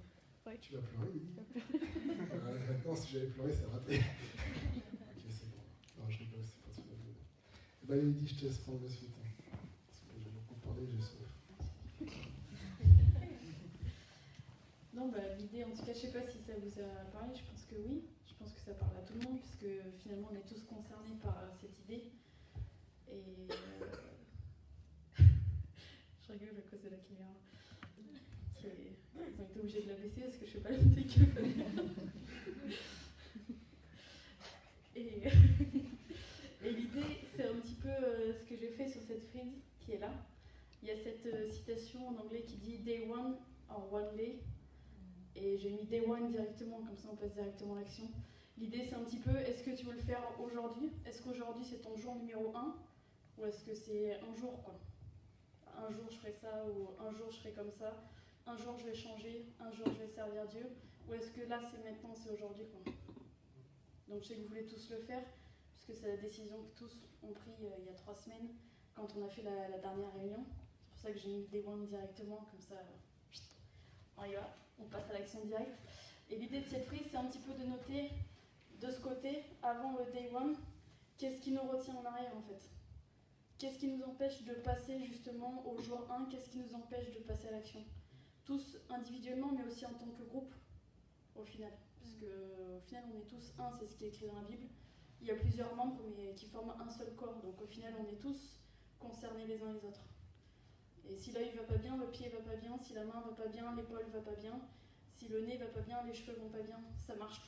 Ouais.
Tu vas pleurer, Lydie. Maintenant, si j'avais pleuré, c'est raté. Ok, c'est bon. Non, je rigole, c'est pas ce que je veux dire. Eh ben, Lydie, je te laisse prendre la suite. Parce que j'ai beaucoup parlé, j'ai soif.
Non, l'idée, en tout cas, je sais pas si ça vous a parlé, je pense que oui. Je pense que ça parle à tout le monde, puisque finalement, on est tous concernés par cette idée. Et je rigole à cause de la caméra. Ils ont été obligés de la baisser parce que je fais pas la montée qu'il fallait. Et l'idée, c'est un petit peu ce que j'ai fait sur cette frise qui est là. Il y a cette citation en anglais qui dit Day one or one day. Et j'ai mis Day one directement, comme ça on passe directement à l'action. L'idée, c'est un petit peu, est-ce que tu veux le faire aujourd'hui? Est-ce qu'aujourd'hui c'est ton jour numéro 1? Ou est-ce que c'est un jour, quoi? Un jour je ferai ça, ou un jour je ferai comme ça. Un jour je vais changer, un jour je vais servir Dieu. Ou est-ce que là c'est maintenant, c'est aujourd'hui, quoi? Donc je sais que vous voulez tous le faire, puisque c'est la décision que tous ont pris il y a 3 semaines, quand on a fait la dernière réunion. C'est pour ça que j'ai mis Day one directement, comme ça on y va, on passe à l'action directe. Et l'idée de cette prise, c'est un petit peu de noter de ce côté, avant le Day one, qu'est-ce qui nous retient en arrière en fait? Qu'est-ce qui nous empêche de passer justement au jour 1? Qu'est-ce qui nous empêche de passer à l'action? Tous individuellement, mais aussi en tant que groupe, au final. Parce qu'au final, on est tous un, c'est ce qui est écrit dans la Bible. Il y a plusieurs membres, mais qui forment un seul corps. Donc au final, on est tous concernés les uns les autres. Et si l'œil va pas bien, le pied va pas bien, si la main va pas bien, l'épaule va pas bien, si le nez va pas bien, les cheveux vont pas bien. Ça marche,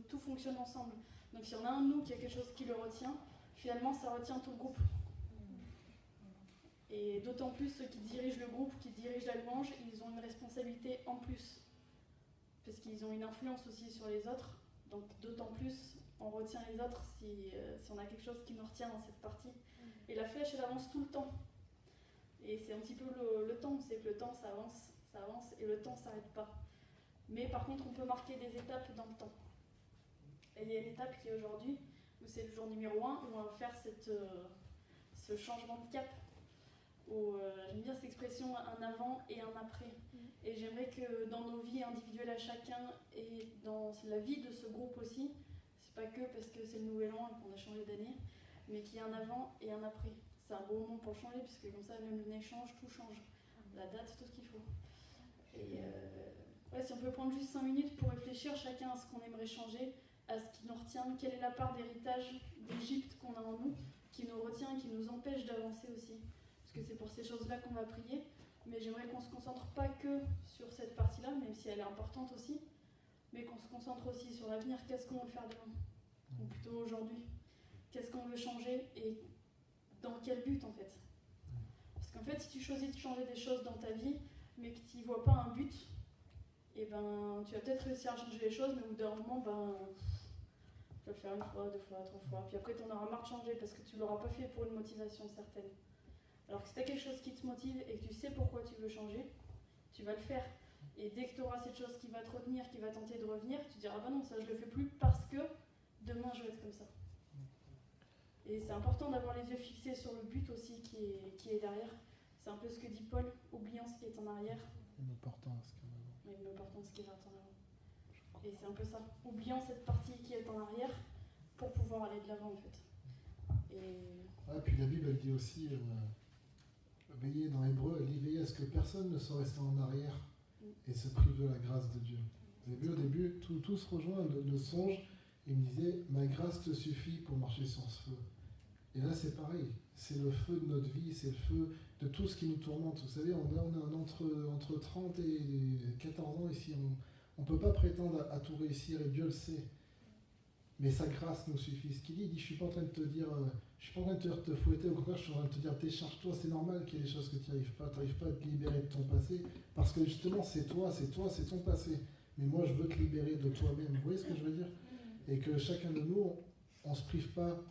tout fonctionne ensemble. Donc s'il y en a un de nous qui a quelque chose qui le retient, finalement, ça retient tout le groupe. Et d'autant plus ceux qui dirigent le groupe, qui dirigent la louange, ils ont une responsabilité en plus. Parce qu'ils ont une influence aussi sur les autres. Donc d'autant plus, on retient les autres si on a quelque chose qui nous retient dans cette partie. Et la flèche, elle avance tout le temps. Et c'est un petit peu le temps, c'est que le temps, ça avance, et le temps ne s'arrête pas. Mais par contre, on peut marquer des étapes dans le temps. Et il y a une étape qui est aujourd'hui, où c'est le jour numéro 1, où on va faire ce changement de cap. J'aime bien cette expression, un avant et un après. Et j'aimerais que dans nos vies individuelles à chacun, et dans la vie de ce groupe aussi, c'est pas que parce que c'est le nouvel an et qu'on a changé d'année, mais qu'il y ait un avant et un après. C'est un bon moment pour changer, puisque comme ça, même le nez change, tout change. La date, tout ce qu'il faut. Et si on peut prendre juste 5 minutes pour réfléchir chacun à ce qu'on aimerait changer, à ce qui nous retient, quelle est la part d'héritage d'Égypte qu'on a en nous, qui nous retient, qui nous empêche d'avancer aussi. Parce que c'est pour ces choses-là qu'on va prier, mais j'aimerais qu'on ne se concentre pas que sur cette partie-là, même si elle est importante aussi, mais qu'on se concentre aussi sur l'avenir, qu'est-ce qu'on veut faire demain, ou plutôt aujourd'hui. Qu'est-ce qu'on veut changer et dans quel but en fait? Parce qu'en fait, si tu choisis de changer des choses dans ta vie, mais que tu n'y vois pas un but, et ben, tu vas peut-être réussir à changer les choses, mais au bout d'un moment, tu vas le faire 1 fois, 2 fois, 3 fois, puis après tu en auras marre de changer parce que tu ne l'auras pas fait pour une motivation certaine. Alors que si tu as quelque chose qui te motive et que tu sais pourquoi tu veux changer, tu vas le faire. Et dès que tu auras cette chose qui va te retenir, qui va tenter de revenir, tu diras non, ça je le fais plus parce que demain je vais être comme ça. Et c'est important d'avoir les yeux fixés sur le but aussi qui est derrière. C'est un peu ce que dit Paul, oubliant ce qui est en arrière.
Et me portant à ce qu'il y a en avant.
Et me portant ce qui est en avant. Et c'est un peu ça, oubliant cette partie qui est en arrière pour pouvoir aller de l'avant en fait.
Et puis la Bible elle dit aussi, veillez dans Hébreu, elle dit veillez à ce que personne ne soit resté en arrière et se prive de la grâce de Dieu. Vous avez vu au début, tout se rejoint, le songe, il me disait, ma grâce te suffit pour marcher sur ce feu. Et là, c'est pareil. C'est le feu de notre vie, c'est le feu de tout ce qui nous tourmente. Vous savez, on a entre 30 et 14 ans ici. On ne peut pas prétendre à tout réussir et Dieu le sait. Mais sa grâce nous suffit. Ce qu'il dit, je ne suis pas en train de te dire, je suis pas en train de te fouetter. Au contraire, je suis en train de te dire, décharge-toi. C'est normal qu'il y ait des choses que tu n'arrives pas. Tu n'arrives pas à te libérer de ton passé. Parce que justement, c'est ton passé. Mais moi, je veux te libérer de toi-même. Vous voyez ce que je veux dire? Et que chacun de nous, on ne se prive pas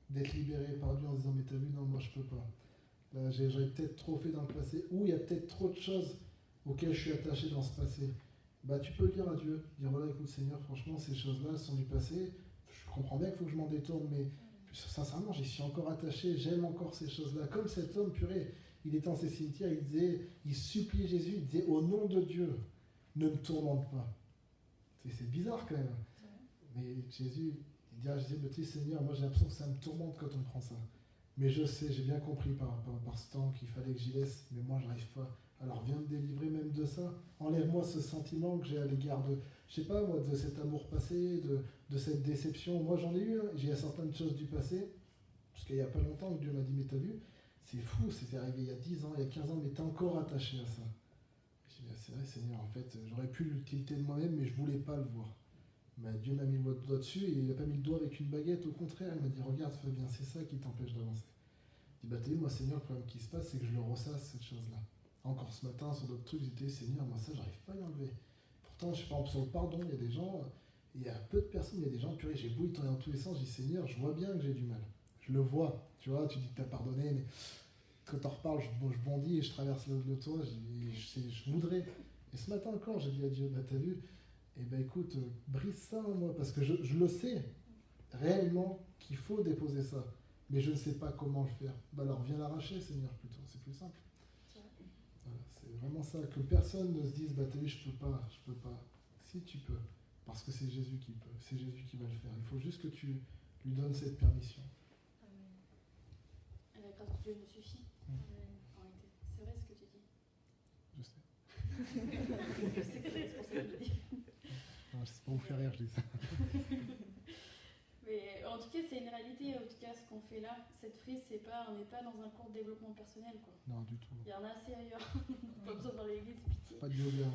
d'être libéré par Dieu en se disant mais t'as vu, non, moi je peux pas. Là, j'aurais peut-être trop fait dans le passé, ou il y a peut-être trop de choses auxquelles je suis attaché dans ce passé. Tu peux le dire à Dieu, dire voilà, écoute Seigneur, franchement ces choses-là elles sont du passé, je comprends bien qu'il faut que je m'en détourne, mais sincèrement j'y suis encore attaché, j'aime encore ces choses-là, comme cet homme, purée, il était dans ces cimetières, il suppliait Jésus, il disait, au nom de Dieu, ne me tourmente pas. C'est bizarre quand même. Mais Jésus, il dit à Jésus, mais tu sais, Seigneur, moi j'ai l'impression que ça me tourmente quand on me prend ça. Mais je sais, j'ai bien compris par ce temps qu'il fallait que j'y laisse, mais moi j'arrive pas. Alors viens me délivrer même de ça. Enlève-moi ce sentiment que j'ai à l'égard de, je sais pas moi, de cet amour passé, de cette déception. Moi j'en ai eu, hein. J'ai certaines choses du passé, parce qu'il y a pas longtemps, Dieu m'a dit, mais t'as vu, c'est fou, c'était arrivé il y a 10 ans, il y a 15 ans, mais t'es encore attaché à ça. J'ai dit, c'est vrai Seigneur, en fait, j'aurais pu l'utilité de moi-même, mais je voulais pas le voir. Mais Dieu m'a mis le doigt dessus et il n'a pas mis le doigt avec une baguette, au contraire, il m'a dit, regarde Fabien, c'est ça qui t'empêche d'avancer. Je dis, bah t'as vu, moi Seigneur, le problème qui se passe, c'est que je le ressasse, cette chose-là. Encore ce matin, sur d'autres trucs, j'étais, Seigneur, moi ça, j'arrive pas à y enlever. Pourtant, je sais pas, sur le pardon, il y a des gens, il y a peu de personnes, il y a des gens, purée, j'ai beau y tourner dans tous les sens, je dis, Seigneur, je vois bien que j'ai du mal. Je le vois, tu vois, tu dis que t'as pardonné, mais quand t'en reparles, je bondis et je traverse le toit, je voudrais. Et ce matin encore, j'ai dit à Dieu, bah t'as vu, eh ben écoute, brise ça en moi, parce que je le sais réellement qu'il faut déposer ça, mais je ne sais pas comment le faire. Bah alors viens l'arracher, Seigneur, plutôt, c'est plus simple. Voilà, c'est vraiment ça, que personne ne se dise, bah t'as vu, je peux pas. Si tu peux, parce que c'est Jésus qui peut, c'est Jésus qui va le faire. Il faut juste que tu lui donnes cette permission.
Et la grâce de Dieu me suffit. En réalité, c'est vrai ce que tu dis.
Je sais.
Je sais que c'est vrai, c'est pour ça que je le dis.
Non, je sais pas vous faire rire, je dis ça.
Mais en tout cas, c'est une réalité. En tout cas, ce qu'on fait là, cette frise, on n'est pas dans un cours de développement personnel, quoi.
Non, du tout.
Il y en a assez ailleurs. Pas besoin dans l'église, pitié.
Pas de yoga.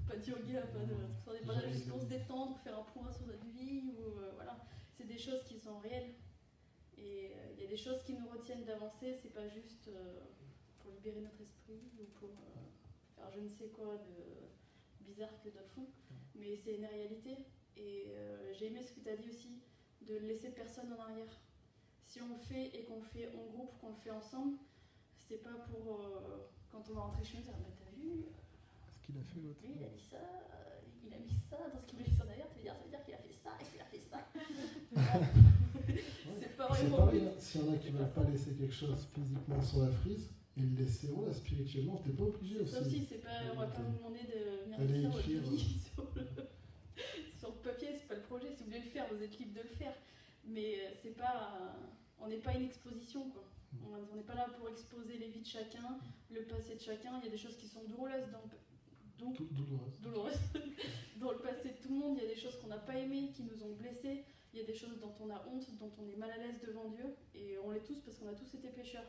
Pas de yoga, pas de. On n'est pas là juste pour se détendre, faire un point sur notre vie, ou voilà. C'est des choses qui sont réelles. Et il y a des choses qui nous retiennent d'avancer. C'est pas juste pour libérer notre esprit ou pour faire je ne sais quoi de bizarre que d'autres font. Mais c'est une réalité. Et j'ai aimé ce que tu as dit aussi, de laisser personne en arrière. Si on le fait et qu'on le fait en groupe, qu'on le fait ensemble, c'est pas pour quand on va rentrer chez nous, dire bah t'as vu
Ce qu'il a fait l'autre.
lui il a dit ça, il a mis ça dans ce qu'il voulait faire derrière, ça veut dire qu'il a fait ça et qu'il a fait ça. C'est pas
C'est
vraiment
pareil, hein. S'il y en a qui ne veulent pas laisser quelque chose physiquement sur la frise, et le laisser voilà, spirituellement, t'es pas obligé aussi.
ça aussi, c'est pas, on va pas vous demander de venir
Allez
écrire votre
écrire,
vie sur le papier, c'est pas le projet. Si vous voulez le faire, vous êtes libre de le faire. Mais c'est pas, on n'est pas une exposition, quoi. On n'est pas là pour exposer les vies de chacun, le passé de chacun. Il y a des choses qui sont douloureuses douloureuses. Dans le passé de tout le monde, il y a des choses qu'on n'a pas aimées, qui nous ont blessés. Il y a des choses dont on a honte, dont on est mal à l'aise devant Dieu. Et on l'est tous parce qu'on a tous été pécheurs.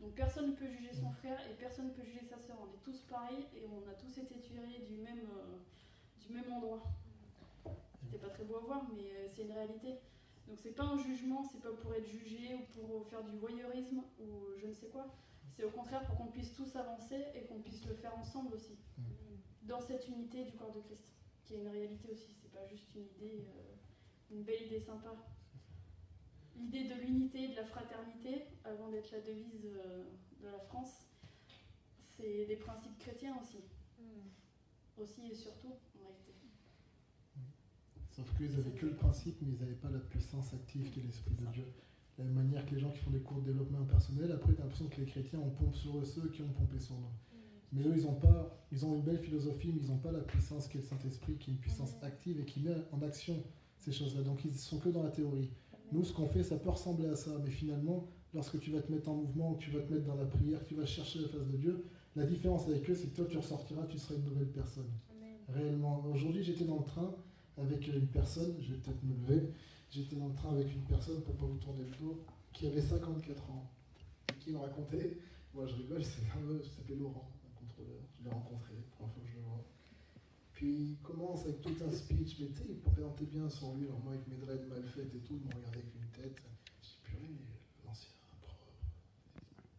Donc personne ne peut juger son frère et personne ne peut juger sa sœur. On est tous pareils et on a tous été tirés du même endroit. C'était pas très beau à voir, mais c'est une réalité. Donc c'est pas un jugement, c'est pas pour être jugé ou pour faire du voyeurisme ou je ne sais quoi. C'est au contraire pour qu'on puisse tous avancer et qu'on puisse le faire ensemble aussi. Dans cette unité du corps de Christ, qui est une réalité aussi. C'est pas juste une idée, une belle idée sympa. L'idée de l'unité, de la fraternité, avant d'être la devise de la France, c'est des principes chrétiens aussi. Aussi et surtout, en réalité.
Sauf qu'ils n'avaient que le principe, mais ils n'avaient pas la puissance active qui est l'Esprit de Dieu. De la même manière que les gens qui font des cours de développement personnel, après tu as l'impression que les chrétiens, on pompe sur eux ceux qui ont pompé sur nous. Mais eux, ils ont une belle philosophie, mais ils n'ont pas la puissance qu'est le Saint-Esprit, qui est une puissance active et qui met en action ces choses-là. Donc ils ne sont que dans la théorie. Nous, ce qu'on fait, ça peut ressembler à ça, mais finalement, lorsque tu vas te mettre en mouvement, que tu vas te mettre dans la prière, que tu vas chercher la face de Dieu, la différence avec eux, c'est que toi, tu ressortiras, tu seras une nouvelle personne. Réellement. Aujourd'hui, j'étais dans le train avec une personne, je vais peut-être me lever, j'étais dans le train avec une personne, pour ne pas vous tourner le dos, qui avait 54 ans, qui me racontait, moi je rigole, c'est nerveux, il s'appelait Laurent, un contrôleur, je l'ai rencontré, la première fois que je le vois. Puis il commence avec tout un speech, mais tu sais, il présentait bien sur lui, alors moi avec mes dreads mal faites et tout, il me regardait avec une tête, je dis purée, l'ancien prof,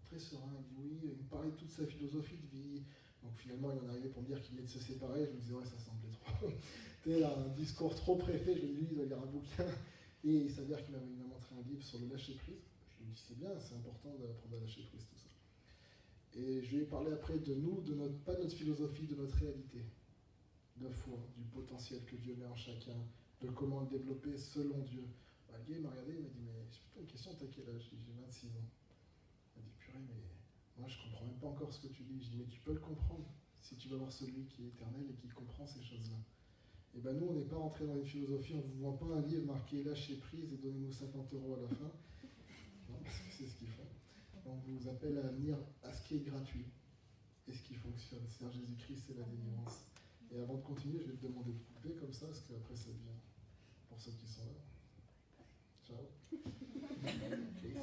très serein, il dit oui, il me parlait de toute sa philosophie de vie, donc finalement il en arrivait pour me dire qu'il venait de se séparer, je me disais ouais ça semblait trop, c'était un discours trop préfet, je lui ai dit lui il doit lire un bouquin, et il s'avère qu'il m'a montré un livre sur le lâcher prise, je lui ai dit c'est bien, c'est important d'apprendre à lâcher prise tout ça. Et je lui ai parlé après de nous, pas de notre philosophie, de notre réalité. De foi, du potentiel que Dieu met en chacun, de comment le développer selon Dieu. Bah, le gars il m'a regardé, il m'a dit mais j'ai plutôt une question, t'as quel âge? J'ai 26 ans. Il m'a dit purée, mais Moi, je comprends même pas encore ce que tu dis. Je dis, mais tu peux le comprendre si tu vas voir celui qui est éternel et qui comprend ces choses-là. Et ben nous, on n'est pas rentré dans une philosophie, on ne vous vend pas un livre marqué lâchez prise et donnez-nous 50 € à la fin. Non, parce que c'est ce qu'ils font. On vous appelle à venir à ce qui est gratuit et ce qui fonctionne. C'est Jésus-Christ, c'est la délivrance. Et avant de continuer, je vais te demander de couper comme ça, parce qu'après ça devient pour ceux qui sont là. Ciao. Peace.